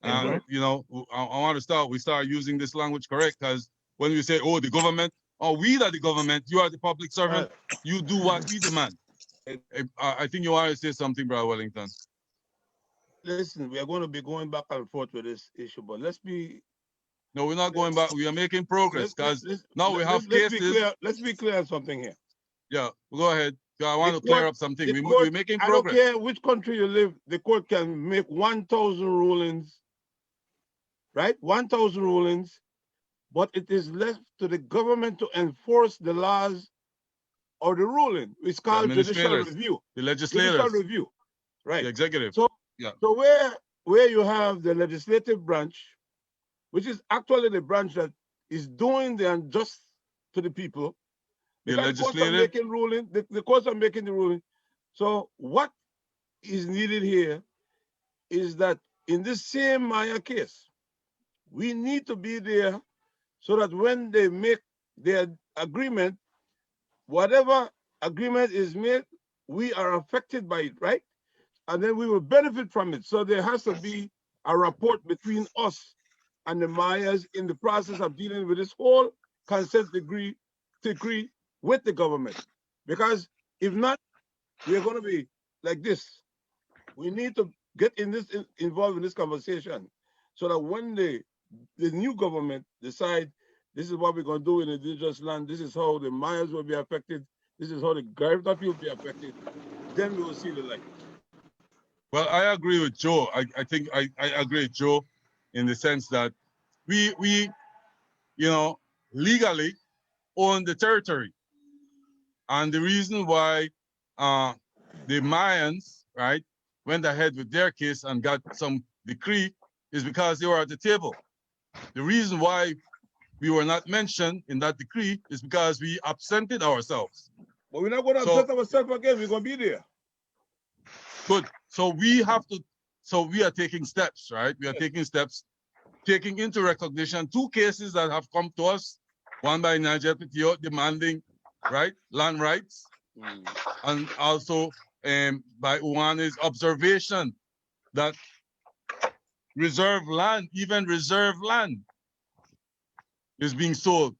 And, you know, I want to we start using this language correct because when we say, oh, the government, oh, we are the government, you are the public servant, you do what we demand. I think you want to say something, Brother Wellington. Listen, we are going to be going back and forth with this issue, but let's be... No, we're not going back. We are making progress because now we have cases. Let's be clear on something here. Yeah, go ahead. I want to clear up something. We're making progress. I don't care which country you live, the court can make 1,000 rulings, right? 1,000 rulings, but it is left to the government to enforce the laws or the ruling. It's called judicial review. The legislators. Judicial review, right? The executive. So where you have the legislative branch, which is actually the branch that is doing the unjust to the people. The legislative. The courts are making the ruling. So what is needed here is that in this same Maya case, we need to be there so that when they make their agreement, whatever agreement is made, we are affected by it, right? And then we will benefit from it. So there has to be a rapport between us and the Mayas in the process of dealing with this whole consent decree with the government. Because if not, we're going to be like this. We need to get involved in this conversation so that when the new government decide this is what we're going to do in indigenous land, this is how the Mayas will be affected, this is how the Garifuna people will be affected, then we will see the light. Well, I agree with Joe. I think I agree with Joe in the sense that we you know, legally own the territory. And the reason why the Mayans, right, went ahead with their case and got some decree is because they were at the table. The reason why we were not mentioned in that decree is because we absented ourselves. But we're not going to absent ourselves again. We're going to be there. Good. So we have to, so we are taking steps, right? We are taking steps, taking into recognition 2 cases that have come to us, one by Niger PTO demanding, right, land rights, and also by Uwane's observation that reserve land, even reserve land, is being sold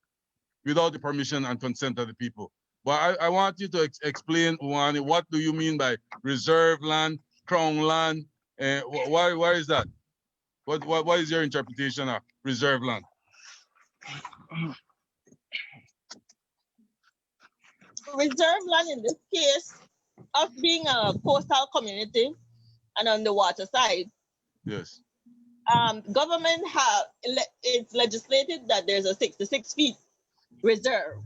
without the permission and consent of the people. But I want you to explain, Uwane, what do you mean by reserve land, crown land? Why is that? What is your interpretation of reserve land? Reserve land in this case of being a coastal community and on the water side. Yes. Government it's legislated that there's a 66 feet reserve.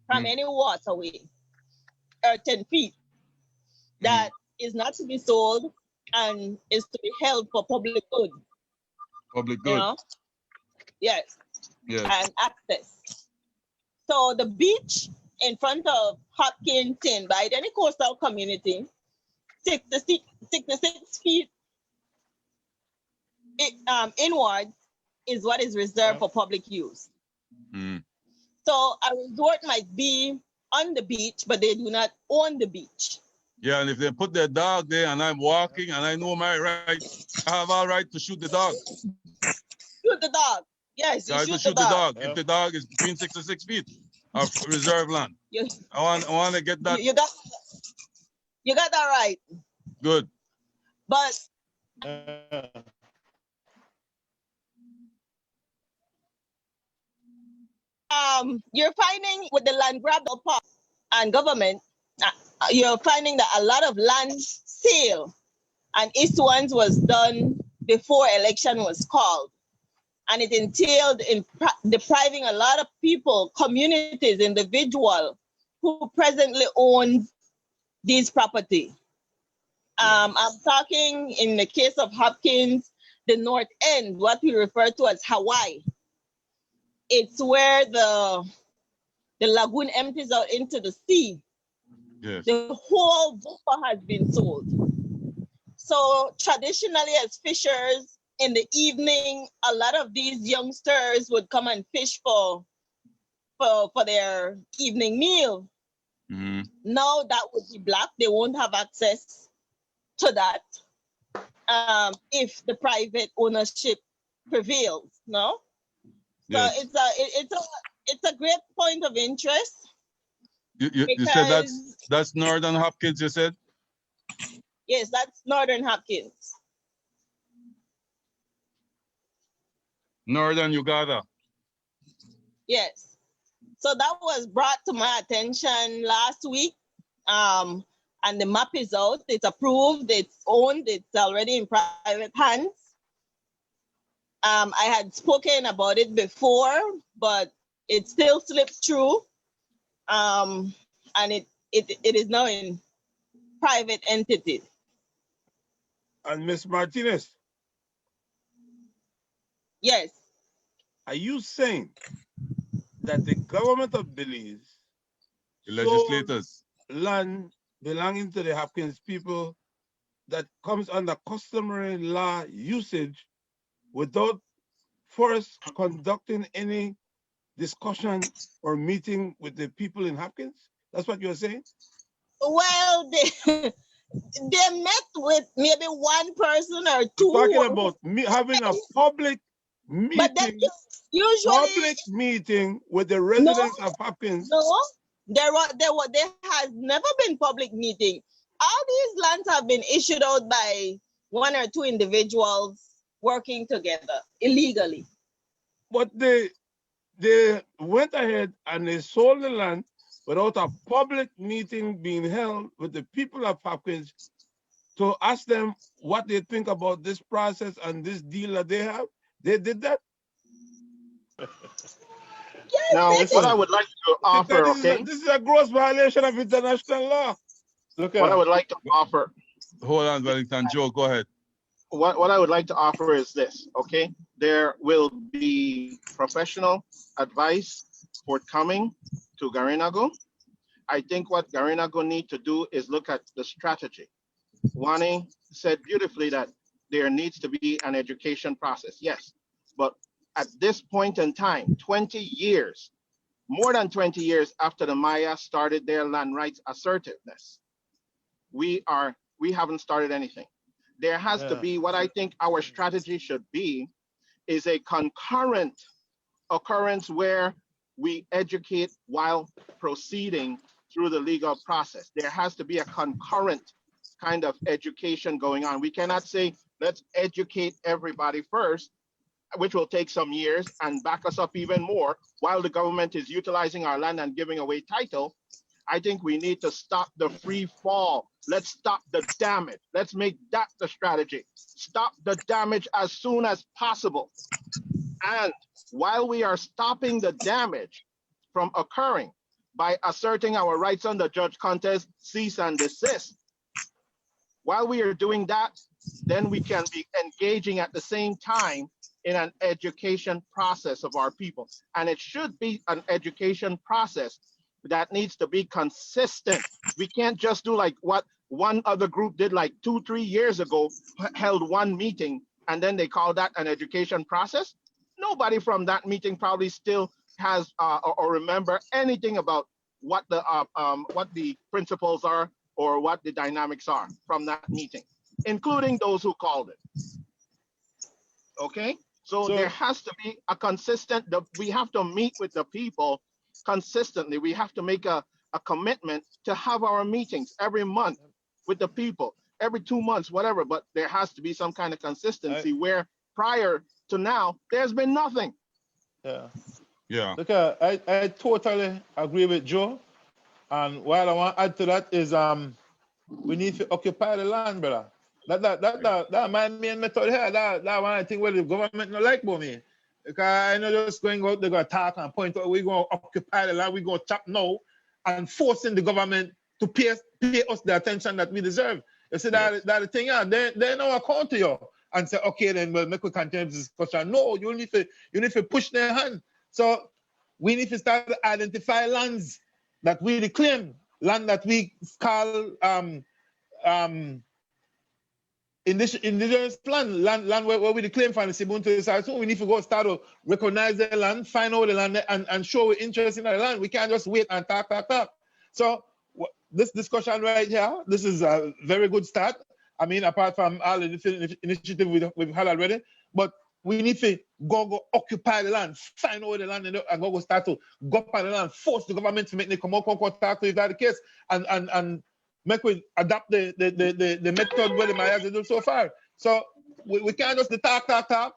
from any waterway or 10 feet that is not to be sold and is to be held for public good. Public You good. know? Yes. Yes. And access. So the beach in front of Hopkins by any coastal community, 66 feet inward is what is reserved for public use. So a resort might be on the beach, but they do not own the beach. Yeah, and if they put their dog there and I'm walking and I know my right, I have all right to shoot the dog. Shoot the dog. Yes, you I shoot, to shoot the dog. If the dog is between 6 to 6 feet of reserve land. I want to get that. You got that right. Good. But you're finding with the land grab part and government, you're finding that a lot of land sale and issuance was done before election was called. And it entailed in depriving a lot of people, communities, individuals who presently own these property. I'm talking in the case of Hopkins, the North End, what we refer to as Hawaii. It's where the lagoon empties out into the sea. Yes. The whole buffer has been sold. So traditionally as fishers, in the evening, a lot of these youngsters would come and fish for their evening meal. Now that would be blocked. They won't have access to that if the private ownership prevails. No, yes. So it's a great point of interest. You said that's Northern Hopkins. You said. Yes, that's Northern Hopkins. Northern Uganda. Yes. So that was brought to my attention last week. And the map is out. It's approved. It's owned. It's already in private hands. I had spoken about it before, but it still slipped through. And it is now in private entity. And Ms. Martinez. Yes. Are you saying that the government of Belize, the legislators, land belonging to the Hopkins people that comes under customary law usage without first conducting any discussion or meeting with the people in Hopkins? That's what you're saying? Well, they met with maybe one person or two. Talking about having a public meeting, but that usually public meeting with the residents of Hopkins. No, there has never been public meeting. All these lands have been issued out by one or two individuals working together illegally. But they went ahead and they sold the land without a public meeting being held with the people of Hopkins to ask them what they think about this process and this deal that they have. They did that? Yes, now, what I would like to offer, this is a gross violation of international law. Look what I would like to offer. Hold on, Wellington. Joe, go ahead. What I would like to offer is this, okay? There will be professional advice forthcoming to Garinago. I think what Garinago need to do is look at the strategy. Wani said beautifully that there needs to be an education process. Yes, but at this point in time, 20 years, more than 20 years after the Maya started their land rights assertiveness, we haven't started anything. There has to be, what I think our strategy should be, is a concurrent occurrence where we educate while proceeding through the legal process. There has to be a concurrent kind of education going on. We cannot say, let's educate everybody first, which will take some years and back us up even more while the government is utilizing our land and giving away title. I think we need to stop the free fall. Let's stop the damage. Let's make that the strategy. Stop the damage as soon as possible. And while we are stopping the damage from occurring, by asserting our rights under judge contest, cease and desist. While we are doing that, then we can be engaging at the same time in an education process of our people. And it should be an education process that needs to be consistent. We can't just do like what one other group did like 2-3 years ago, held one meeting, and then they call that an education process. Nobody from that meeting probably still has or remember anything about what the principles are or what the dynamics are from that meeting, including those who called it. Okay, so there has to be a consistent, we have to meet with the people consistently. We have to make a commitment to have our meetings every month with the people, every 2 months, whatever, but there has to be some kind of consistency where prior to now, there's been nothing. Yeah. Yeah. Look, I totally agree with Joe. And what I want to add to that is we need to occupy the land, brother. That my main method here. That one I think where the government not like about me. Because I know just going out, they're gonna talk and point out we're gonna occupy the land, we're gonna chop now and forcing the government to pay us the attention that we deserve. You see that the thing, yeah, they now account to you and say, okay, then we'll make we continue this discussion. No, you need to push their hand. So we need to start to identify lands that we reclaim, land that we call indigenous land where we reclaim from the Sibuntu side. So we need to go start to recognize the land, find out the land, and show interest in the land. We can't just wait and talk. So this discussion right here, this is a very good start. I mean, apart from all the different initiatives we've had already, but we need to go occupy the land, find out the land, and go start to go up on the land, force the government to make them come out, talk to if that's the case, and make we adapt the method where the Mayas do so far. So we can't just talk.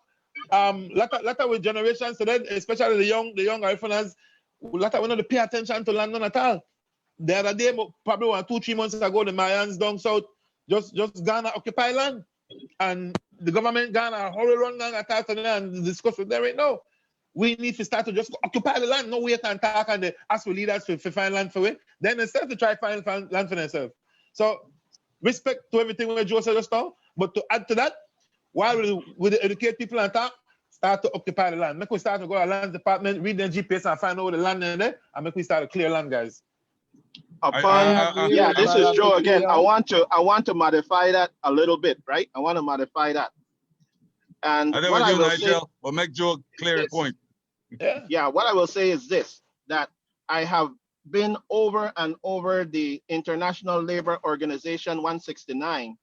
Later with generations today, especially the young Garifunas, later we not pay attention to land at all. The other day, probably 2-3 months ago, the Mayans down south just gonna occupy land, and the government gonna hurry run and attack them and discuss with them right now. We need to start to just occupy the land, no wait and talk and ask for leaders to find land for it. Then instead to try to find land for themselves. So respect to everything what Joe said just now, but to add to that, while we educate people and talk, start to occupy the land. Make we start to go to the land department, read their GPS and find out the land in there, and make we start to clear land, guys. This is Joe again. I want to modify that a little bit, right? I want to modify that. And what I will say, well, make Joe clear a point. Yeah, what I will say is this, that I have been over and over the International Labor Organization 169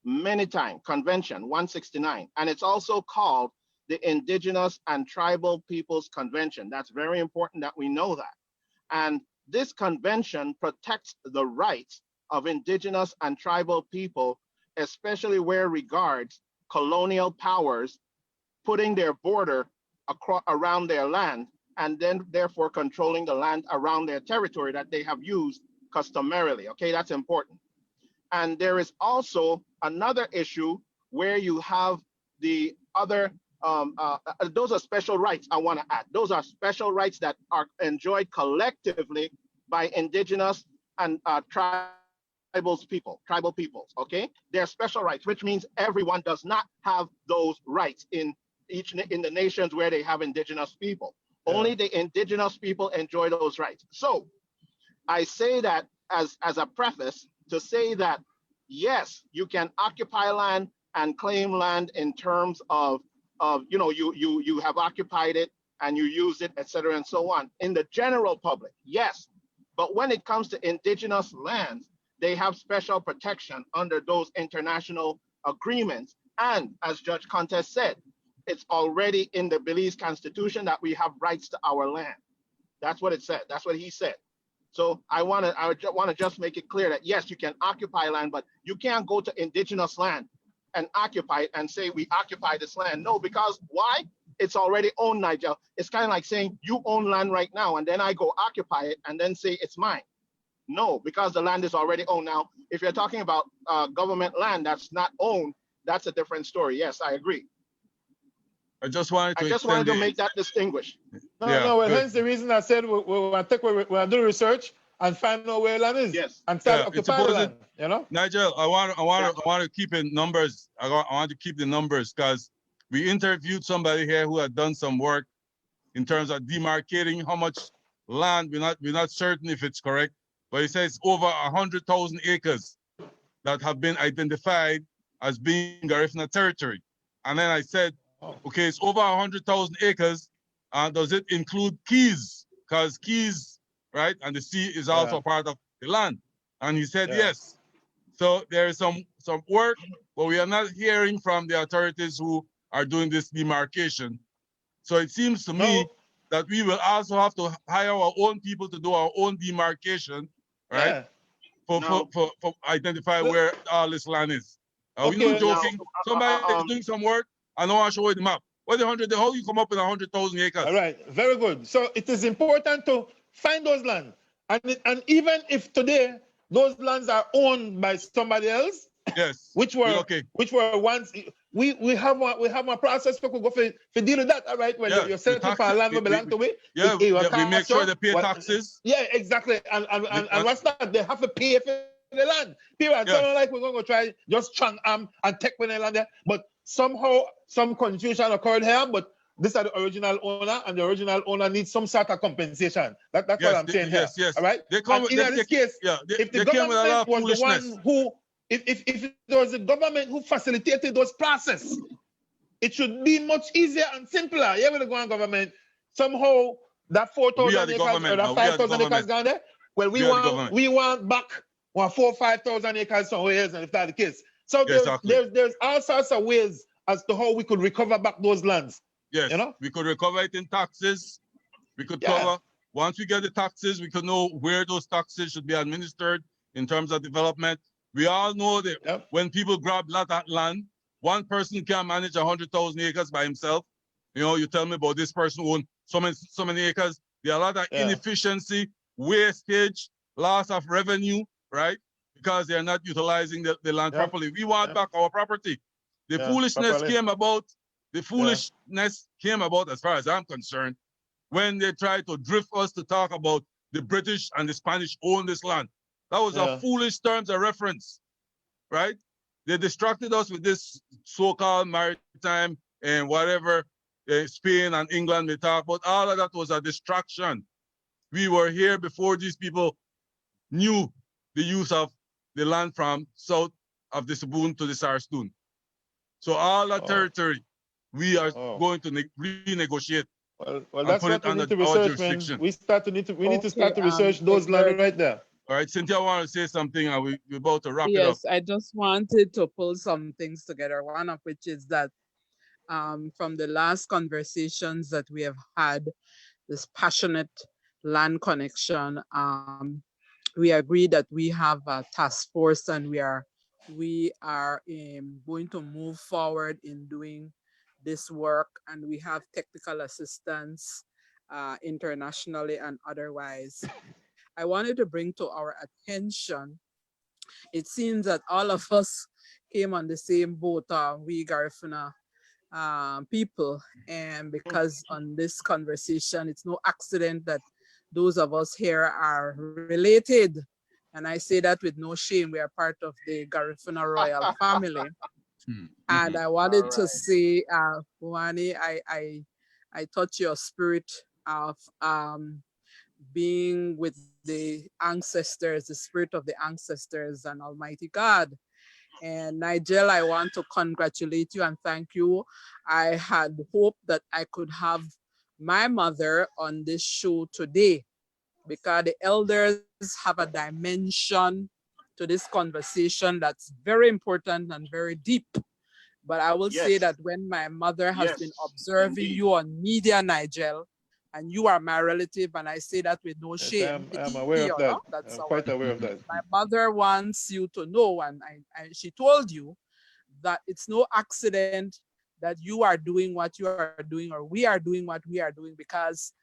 many times, Convention 169, and it's also called the Indigenous and Tribal Peoples Convention. That's very important that we know that. And this convention protects the rights of indigenous and tribal people, especially where regards colonial powers putting their border around their land and then therefore controlling the land around their territory that they have used customarily. Okay, that's important. And there is also another issue where you have the other, those are special rights I want to add. Those are special rights that are enjoyed collectively by indigenous and tribal peoples, okay? They're special rights, which means everyone does not have those rights in the nations where they have indigenous people. Yeah. Only the indigenous people enjoy those rights. So I say that as a preface to say that, yes, you can occupy land and claim land in terms of you have occupied it and you use it, et cetera, and so on. In the general public, yes. But when it comes to indigenous lands, they have special protection under those international agreements. And as Judge Contest said, it's already in the Belize Constitution that we have rights to our land. That's what it said. That's what he said. So I want to just make it clear that yes, you can occupy land, but you can't go to indigenous land and occupy it and say we occupy this land. No, because why? It's already owned, Nigel. It's kind of like saying you own land right now and then I go occupy it and then say it's mine. No, because the land is already owned. Now, if you're talking about government land that's not owned, that's a different story. Yes, I agree. I just wanted I to just wanted extend to it. make that distinguish. No, Yeah, no, well, good. hence the reason I said we want to take, we want to do research and find out where land is Yes. and start Yeah, it's occupy the supposed land, you know? Nigel, Yeah. I want to keep in numbers. I want to keep the numbers because we interviewed somebody here who had done some work in terms of demarcating how much land. We're not certain if it's correct, but he says over 100,000 acres that have been identified as being Garifuna territory. And then I said, Oh. okay, it's over 100,000 acres. Does it include Keys? Because Keys, right, and the sea is also Yeah. part of the land. And he said Yeah. yes. So there is some work, but we are not hearing from the authorities who are doing this demarcation. So it seems to me No, that we will also have to hire our own people to do our own demarcation, right? yeah. For identify Look, where all this land is. Are we not okay. Now, joking? Somebody is doing some work. I know I show you the map. What the 100? How you come up with 100,000 acres? All right, very good. So it is important to find those lands. And even if today those lands are owned by somebody else, Yes. which We're were okay. once we have a process for go for deal with that. All right, when Yeah, you're the setting for a land will belong to it. Yeah, it will we make tax sure you. they pay What- taxes. Yeah, exactly. And what's that? They have to pay for the land. People are Yes. telling like we're going to try just strong arm and take when the land there. But somehow some confusion occurred here. But these are the original owner, and the original owner needs some sort of compensation. That's what Yes, I'm saying here. yes. All right. They come. And in this case, Yeah, if the they came with a lot government of was the foolishness. one who, if it was the government who facilitated those process, it should be much easier and simpler. You ever go on government, somehow that We are 4,000 the acres or government that now. We are the 5,000 acres government. gone there. Well, We are the government. we want back 4,000 or 5,000 acres somewhere else, and if that's the case. So Yeah, exactly. there's all sorts of ways as to how we could recover back those lands. Yes, You know? we could recover it in taxes. We could Yeah. cover, once we get the taxes, we could know where those taxes should be administered in terms of development. We all know that Yep. when people grab lot of land, one person can't manage 100,000 acres by himself. You know, you tell me about this person who owns so many acres. There are a lot of Yeah. inefficiency, wastage, loss of revenue, right? Because they're not utilizing the land Yep. properly. We want Yep. back our property. The Yeah, foolishness properly. came about. The foolishness came about, as far as I'm concerned, when they tried to drift us to talk about the British and the Spanish own this land. That was a Yeah. foolish terms of reference, right? They distracted us with this so-called maritime and whatever Spain and England they talk about. All of that was a distraction. We were here before these people knew the use of the land from south of the Sabun to the Sarstoon. So all that Oh. territory, we are Oh. going to renegotiate Well, and that's put it what we under need to our research, man. jurisdiction. We need to start to research those Egbert, land right there. All right, Cynthia, I want to say something, and we're about to wrap it up. yes, I just wanted to pull some things together. One of which is that from the last conversations that we have had, this passionate land connection, we agreed that we have a task force and we are going to move forward in doing this work, and we have technical assistance internationally and otherwise. I wanted to bring to our attention, it seems that all of us came on the same boat, we Garifuna people, and because on this conversation, it's no accident that those of us here are related. And I say that with no shame. We are part of the Garifuna royal family. And I wanted to say, Wani, I touch your spirit of being with the ancestors, the spirit of the ancestors and Almighty God. And Nigel, I want to congratulate you and thank you. I had hoped that I could have my mother on this show today because the elders have a dimension to this conversation that's very important and very deep. But I will say Yes. that when my mother has been Yes, observing indeed. you on media, Nigel, and you are my relative, and I say that with no Yes, shame. I'm aware of that. No? That's I'm our, quite aware of that. my mother wants you to know, and she told you that it's no accident that you are doing what you are doing, or we are doing what we are doing, because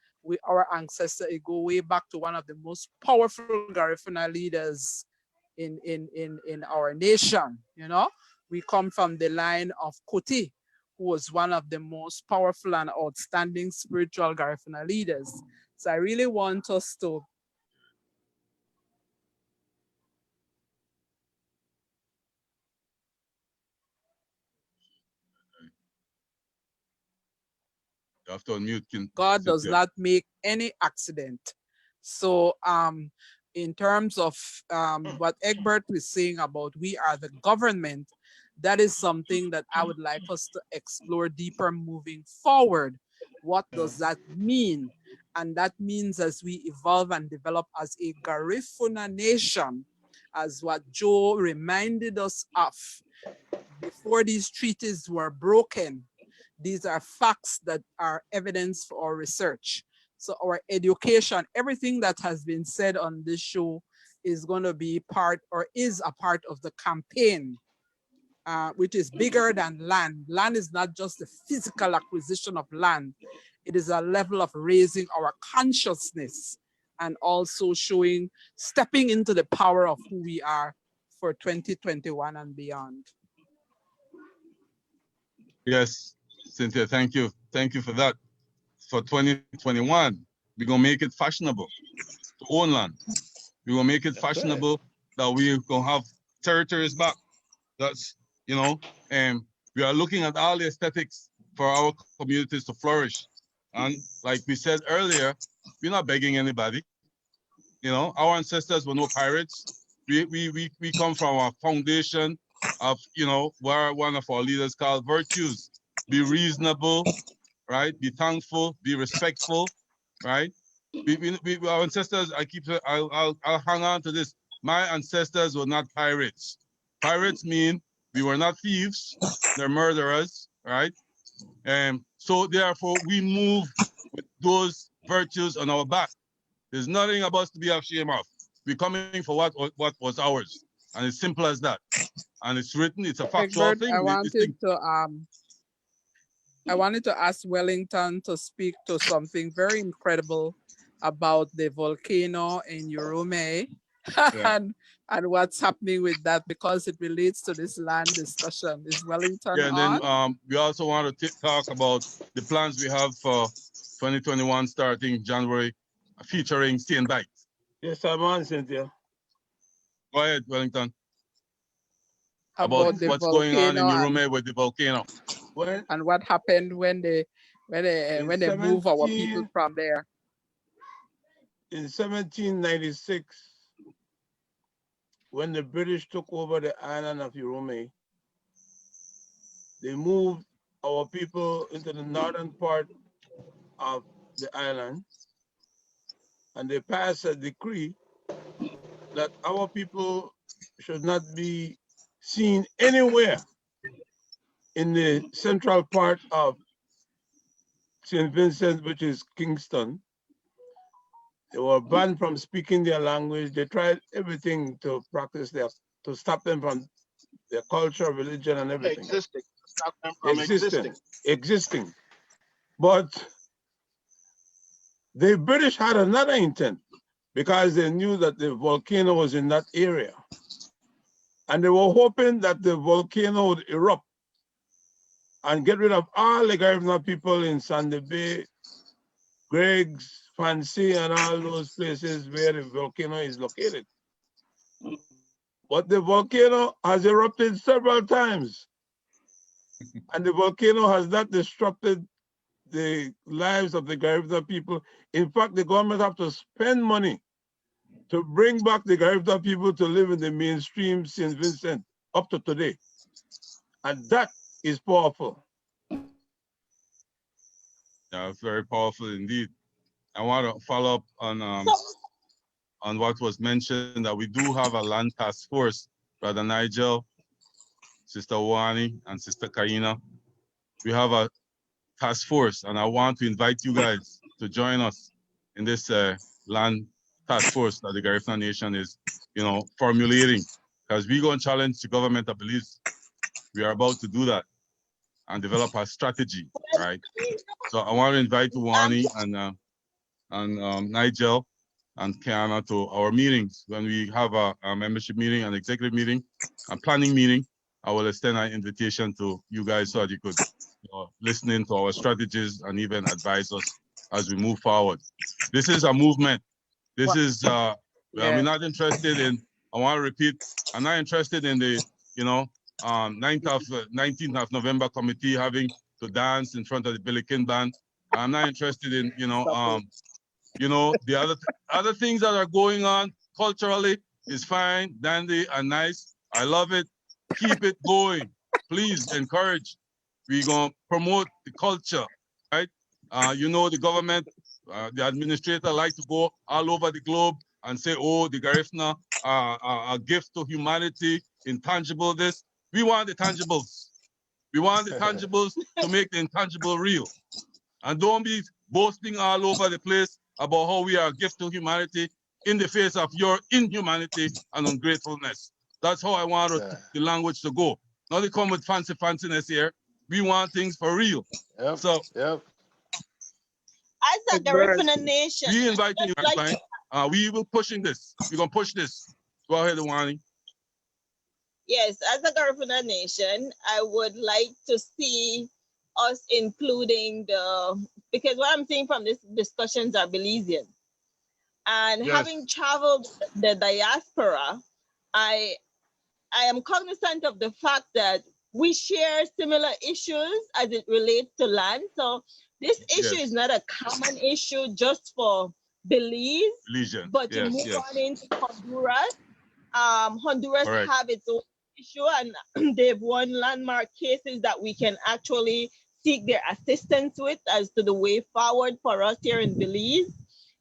our ancestors go way back to one of the most powerful Garifuna leaders in our nation. You know, we come from the line of Kuti, who was one of the most powerful and outstanding spiritual Garifuna leaders. So I really want us to You have to unmute. God does Cynthia. not make any accident. So in terms of what Egbert was saying about we are the government, that is something that I would like us to explore deeper moving forward. What does that mean? And that means as we evolve and develop as a Garifuna nation, as what Joe reminded us of, before these treaties were broken, these are facts that are evidence for our research. So our education, everything that has been said on this show is going to be part or is a part of the campaign, which is bigger than land. Land is not just the physical acquisition of land. It is a level of raising our consciousness and also showing, stepping into the power of who we are for 2021 and beyond. Yes, Cynthia, thank you. Thank you for that. For 2021, we're going to make it fashionable to own land. We're going to make it fashionable that we're going to have territories back. That's, you know, and we are looking at all the aesthetics for our communities to flourish. And like we said earlier, we're not begging anybody. You know, our ancestors were no pirates. We come from a foundation of, you know, where one of our leaders called virtues. Be reasonable, right? Be thankful, be respectful, right? Our ancestors, I'll hang on to this. My ancestors were not pirates. Pirates mean we were not thieves, they're murderers, right? And so therefore we move with those virtues on our back. There's nothing about us to be ashamed of. We're coming for what was ours. And it's simple as that. And it's written, it's a factual Egbert, thing. I wanted to ask Wellington to speak to something very incredible about the volcano in Dumerei and what's happening with that, because it relates to this land discussion. Is Wellington and on? then we also want to talk about the plans we have for 2021 starting January, featuring Stay and Bite. Yes, I'm on, Cynthia. Go ahead, Wellington. About the what's going on in volcano Dumerei with the volcano. and what happened when they move our people from there. In 1796, when the British took over the island of Dumerei, they moved our people into the northern part of the island, and they passed a decree that our people should not be seen anywhere in the central part of St. Vincent, which is Kingston. They were banned from speaking their language. They tried everything to to stop them from their culture, religion, and everything. Stop them from Existing. But the British had another intent, because they knew that the volcano was in that area. And they were hoping that the volcano would erupt and get rid of all the Garifuna people in Sandy Bay, Greg's, Fancy, and all those places where the volcano is located. But the volcano has erupted several times. And the volcano has not disrupted the lives of the Garifuna people. In fact, the government have to spend money to bring back the Garifuna people to live in the mainstream St. Vincent up to today. And that is powerful. Yeah, it's very powerful indeed. I want to follow up on what was mentioned, that we do have a land task force, Brother Nigel, Sister Wani, and Sister Kaina. We have a task force, and I want to invite you guys to join us in this land task force that the Garifuna Nation is, formulating, because we're going to challenge the government of Belize. We are about to do that and develop a strategy, right? So I want to invite Wani and Nigel and Kiana to our meetings. When we have a membership meeting, an executive meeting, a planning meeting, I will extend an invitation to you guys so that you could listening to our strategies and even advise us as we move forward. This is a movement. This is, we're not interested in, I want to repeat, I'm not interested in the, 19th of November committee having to dance in front of the Billiken band. I'm not interested in, the other things that are going on culturally is fine, dandy, and nice. I love it. Keep it going. Please encourage. We're going to promote the culture, right? The government, the administrator like to go all over the globe and say, oh, the Garifuna are a gift to humanity, intangible this. We want the tangibles. We want the tangibles to make the intangible real. And don't be boasting all over the place about how we are a gift to humanity in the face of your inhumanity and ungratefulness. That's how I want the language to go. Not to come with fanciness here. We want things for real. Yep. So, yep. As a Garifuna Nation, we inviting you, like, we will pushing this. We're gonna push this. Go ahead, Wani. yes, as a Garifuna Nation, I would like to see us including because what I'm seeing from these discussions are Belizean. And Yes. having traveled the diaspora, I am cognizant of the fact that we share similar issues as it relates to land. So this issue is not a common issue just for Belize, Belizean. but you move on into Honduras. Honduras Correct. have its own issue, and they've won landmark cases that we can actually seek their assistance with as to the way forward for us here in Belize.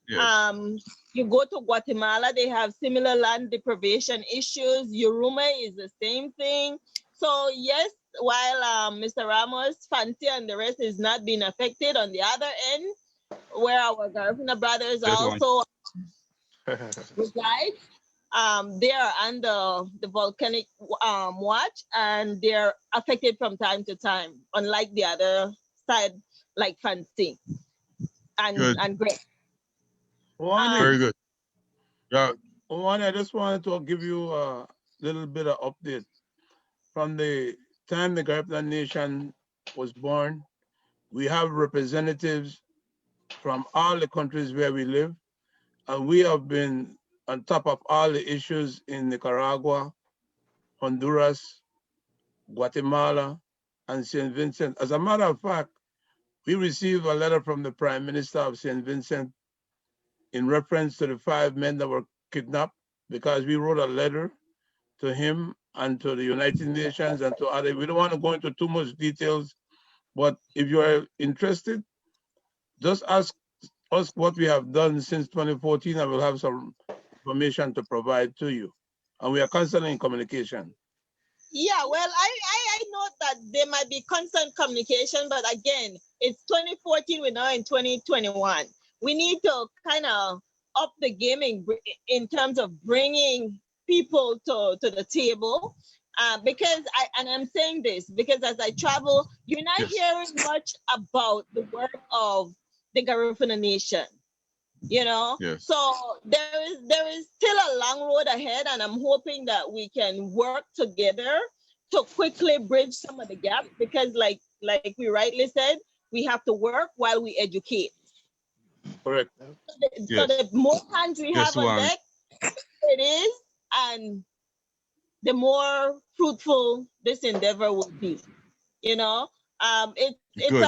Yes. You go to Guatemala, they have similar land deprivation issues. Dumerei is the same thing. So yes, while Mr. Ramos, Fancy, and the rest is not being affected, on the other end, where our Garifuna brothers also reside, they are under the volcanic watch, and they're affected from time to time, unlike the other side, like Fancy and Great. Very good. Yeah. I just wanted to give you a little bit of update. From the time the Garifuna Nation was born, we have representatives from all the countries where we live, and we have been on top of all the issues in Nicaragua, Honduras, Guatemala, and St. Vincent. As a matter of fact, we received a letter from the Prime Minister of St. Vincent in reference to the 5 men that were kidnapped, because we wrote a letter to him and to the United Nations and to others. We don't want to go into too much details, but if you are interested, just ask us what we have done since 2014, and we'll have some information to provide to you. And we are constantly in communication. Yeah, well, I know that there might be constant communication, but again, it's 2014, we're now in 2021. We need to kind of up the game in terms of bringing people to the table. Because I'm saying this because as I travel, you're not hearing much about the work of the Garifuna Nation. Yes. So there is still a long road ahead, and I'm hoping that we can work together to quickly bridge some of the gaps, because like we rightly said, we have to work while we educate. Correct. So the more hands we have on deck, it is, and the more fruitful this endeavor will be. It's a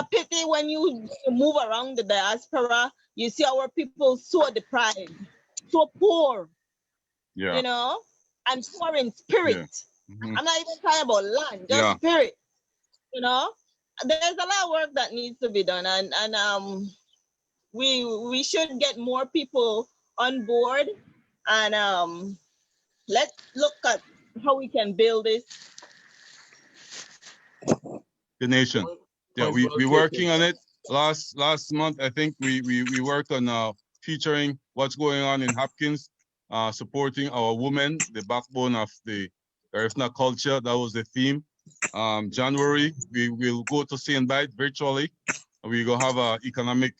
pity when you move around the diaspora, you see our people so deprived, so poor, and poor in spirit. Yeah. Mm-hmm. I'm not even talking about land, just spirit. There's a lot of work that needs to be done, and we should get more people on board, and let's look at how we can build this. The nation. Yeah, we're working on it. Last month, I think we worked on featuring what's going on in Hopkins, supporting our women, the backbone of the Garifuna culture. That was the theme. January, we will go to St. Bite virtually. We will have an economic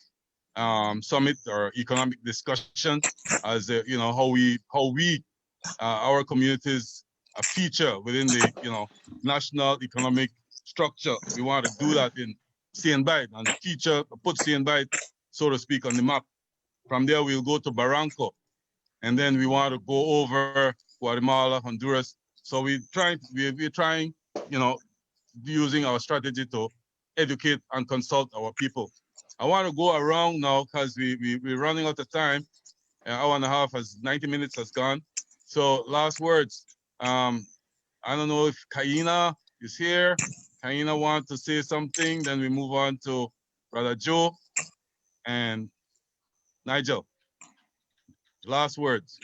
summit or economic discussion as how we our communities feature within the national economic structure. We want to do that in Saint-Bite, and the teacher put Saint-Bite, so to speak, on the map. From there, we'll go to Barranco, and then we want to go over Guatemala, Honduras. So we're trying, you know, using our strategy to educate and consult our people. I want to go around now because we're running out of time. An hour and a half, 90 minutes has gone. So last words. I don't know if Kaina is here. Kaina wants to say something. Then we move on to Brother Joe and Nigel. Last words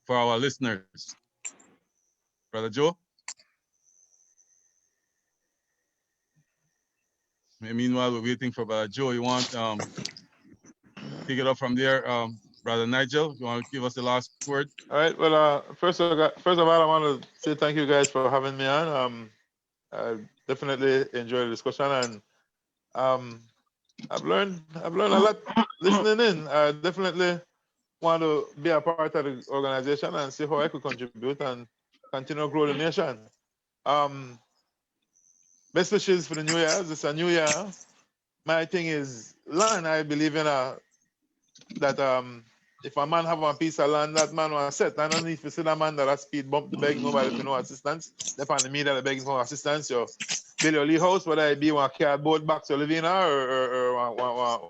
for our listeners. Brother Joe? Meanwhile, we're waiting for Brother Joe. You want take it up from there, Brother Nigel? You want to give us the last word? All right. Well, first of all, I want to say thank you guys for having me on. I definitely enjoyed the discussion, and I've learned a lot listening in. I definitely want to be a part of the organization and see how I could contribute and continue to grow the nation. Best wishes for the new year. It's a new year. My thing is land. I believe in that if a man have a piece of land, that man will set. I don't know if you see that man that has speed bump to beg nobody for no assistance. They on the media that begging for assistance. You build your little house, whether it be one cardboard box you live in or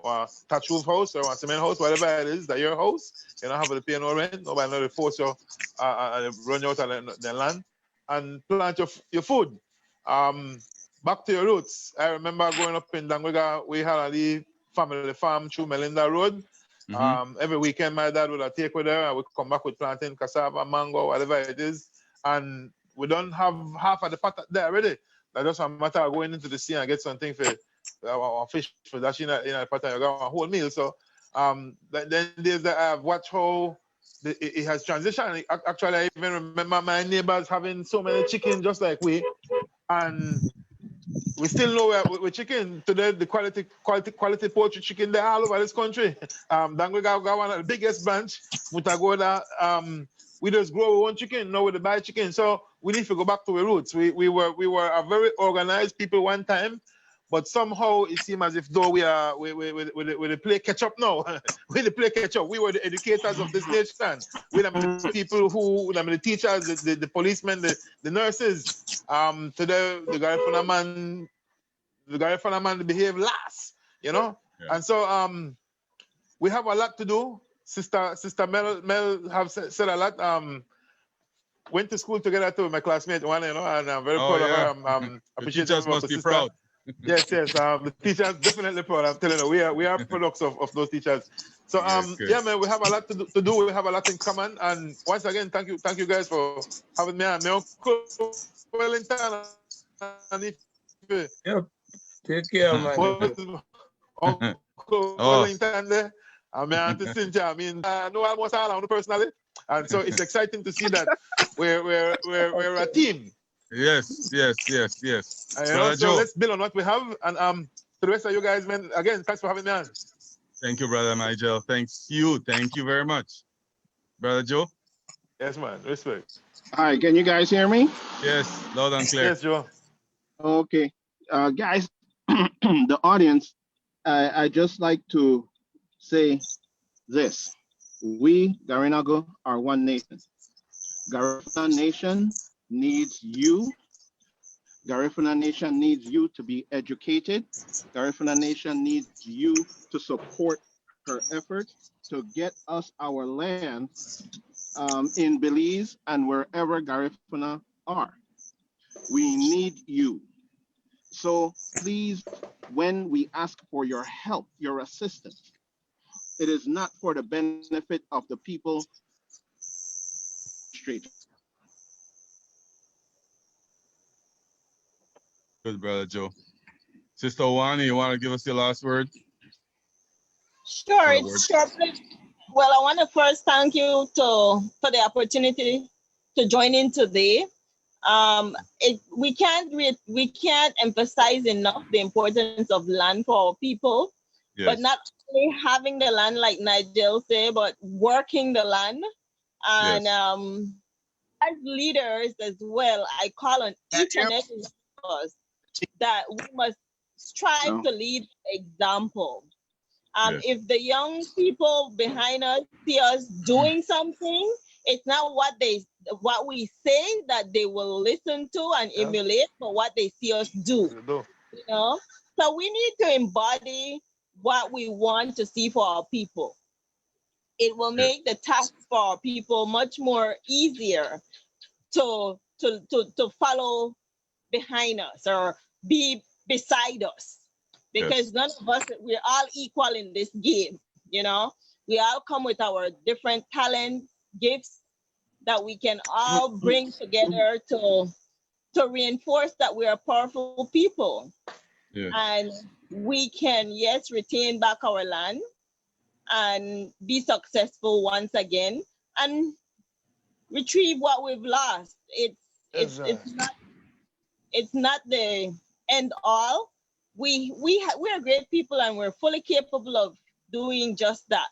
one thatch roof house or one cement house, whatever it is, that your house. You don't have to pay no rent. Nobody know to force you run you out of the land and plant your food. Back to your roots. I remember growing up in Dangwega, we had a little family farm through Melinda Road. Every weekend, my dad would take with her and we'd come back with plantain, cassava, mango, whatever it is. And we don't have half of the pot there already. That's just a matter of going into the sea and get something for fish for that in the pot and you got a whole meal. So then there's that I've watched how it has transitioned. Actually, I even remember my neighbors having so many chickens just like we. And we still know we're chicken today. The quality poultry chicken there all over this country. Dangwe got one of the biggest branch. Mutagoda, we just grow our own chicken. Now we buy chicken. So we need to go back to the roots. We were a very organized people one time, but somehow it seems as if though we play catch up now. We play catch up. We were the educators of this nation. We are the people who, the teachers, the policemen, the nurses. Today the Garifuna man behave last, you know. Yeah. And so we have a lot to do. Sister Mel have said a lot. Went to school together too, my classmate one, you know, and I'm very proud of her. Appreciate the teachers must be proud. Yes. The teachers definitely proud. I'm telling you, we are products of those teachers. So yeah, man, we have a lot to do. We have a lot in common. And once again, thank you guys for having me on. My uncle Wellington. Yep. Take care, man. Uncle Wellington there. And my auntie Cynthia. I mean, I know almost all of them personally. And so it's exciting to see that we're a team. Yes. So let's build on what we have. And to the rest of you guys, man, again, thanks for having me on. Thank you, Brother Nigel. Thank you very much. Brother Joe? Yes, man. Respect. Hi, can you guys hear me? Yes, loud and clear. Yes, Joe. Okay. Guys, the audience, I just like to say this. We, Garinago, are one nation. Garifuna Nation needs you. Garifuna Nation needs you to be educated. Garifuna Nation needs you to support her efforts to get us our land in Belize and wherever Garifuna are. We need you. So please, when we ask for your help, your assistance, it is not for the benefit of the people straight. Good, Brother Joe. Sister Wani, you want to give us your last word? Sure. Well, I want to first thank you for the opportunity to join in today. We can't emphasize enough the importance of land for our people, yes. But not only having the land like Nigel said, but working the land. And yes. As leaders as well, I call on each and every one of us that we must strive No. to lead example. Yes. If the young people behind us see us doing something, it's not what we say that they will listen to and emulate, but what they see us do. You know, so we need to embody what we want to see for our people. It will Yes. make the task for our people much more easier to follow behind us or be beside us, because Yes. none of us, we're all equal in this game. You know, we all come with our different talents, gifts that we can all bring together to reinforce that we are powerful people, Yes. and we can, yes, retain back our land and be successful once again and retrieve what we've lost. It's not the end all. We are great people and we're fully capable of doing just that.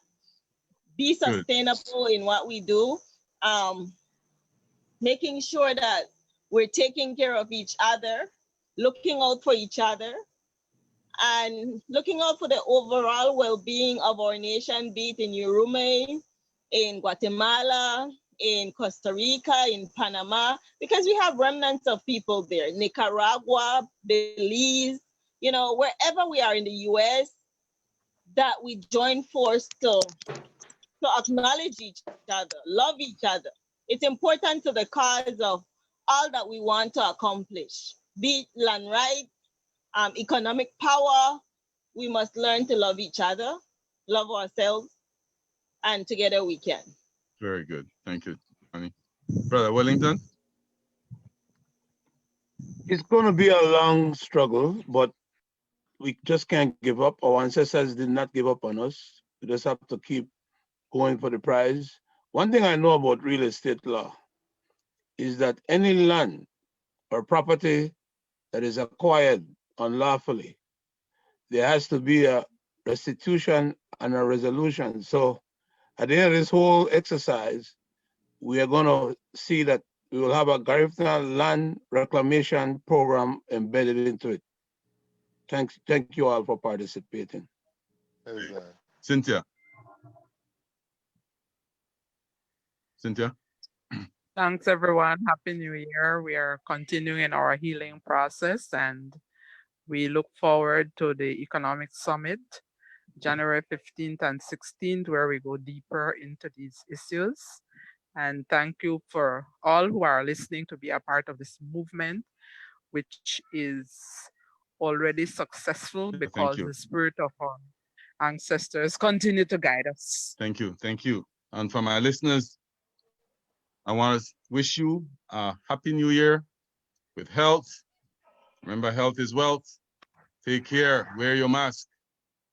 Be Good. sustainable in what we do, um, making sure that we're taking care of each other, looking out for each other, and looking out for the overall well-being of our nation, be it in Urume, in Guatemala, in Costa Rica, in Panama, because we have remnants of people there, Nicaragua, Belize, you know, wherever we are in the US, that we join force to acknowledge each other, love each other. It's important to the cause of all that we want to accomplish, be it land rights, economic power. We must learn to love each other, love ourselves, and together we can. Very good. Thank you, honey. Brother Wellington. It's going to be a long struggle, but we just can't give up. Our ancestors did not give up on us. We just have to keep going for the prize. One thing I know about real estate law is that any land or property that is acquired unlawfully, there has to be a restitution and a resolution. So at the end of this whole exercise, we are going to see that we will have a Garifuna land reclamation program embedded into it. Thank you all for participating. Cynthia. Cynthia. Thanks, everyone. Happy New Year. We are continuing our healing process and we look forward to the Economic Summit, January 15th and 16th, where we go deeper into these issues. And thank you for all who are listening to be a part of this movement, which is already successful because the spirit of our ancestors continue to guide us. Thank you. Thank you. And for my listeners, I want to wish you a happy new year with health. Remember, health is wealth. Take care. Wear your mask.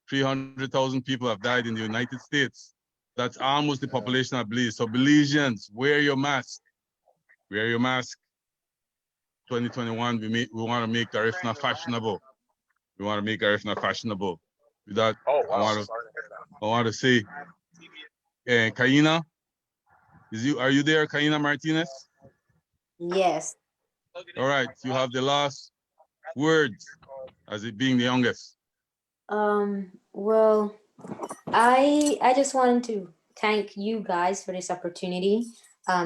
300,000 people have died in the United States. That's almost the population of Belize. So Belizeans, wear your mask. Wear your mask. 2021, we want to make Garifuna fashionable. We want to make Garifuna fashionable. With that, I want to say, Kaina, are you there, Kaina Martinez? Yes. All right, you have the last words as it being the youngest. Well, I just wanted to thank you guys for this opportunity.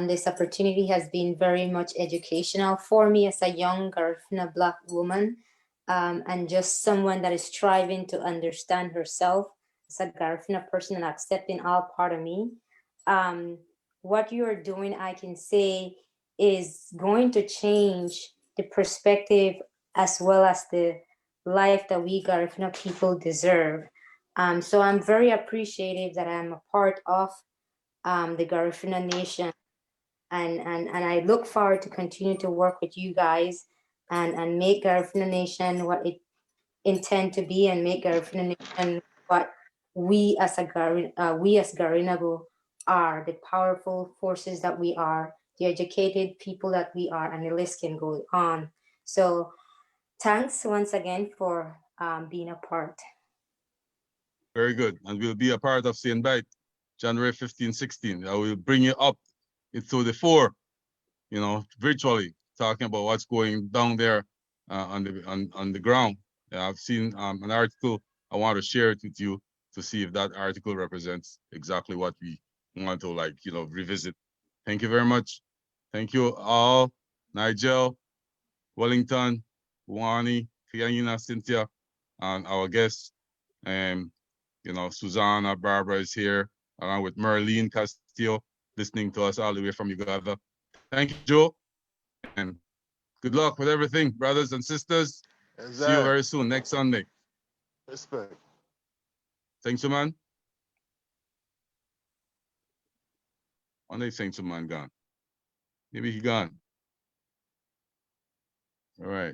This opportunity has been very much educational for me as a young Garifuna Black woman, and just someone that is striving to understand herself as a Garifuna person and accepting all part of me. What you are doing, I can say, is going to change the perspective as well as the life that we Garifuna people deserve. So I'm very appreciative that I'm a part of the Garifuna Nation, and I look forward to continue to work with you guys and make Garifuna Nation what it intend to be, and make Garifuna Nation what we as Garinagu are, the powerful forces that we are, the educated people that we are, and the list can go on. So thanks once again for being a part. Very good. And we'll be a part of St. Bite, January 15, 16. I will bring you up into the fore, virtually, talking about what's going down there on the ground. I've seen an article. I want to share it with you to see if that article represents exactly what we want to revisit. Thank you very much. Thank you all, Nigel, Wellington, Wani, Fianina, Cynthia, and our guests. And Susanna, Barbara is here, along with Merlene Castillo, listening to us all the way from Uganda. Thank you, Joe, and good luck with everything, brothers and sisters. See you very soon, next Sunday. Respect. Thanks, man. One day, thanks, man, gone. Maybe he gone. All right.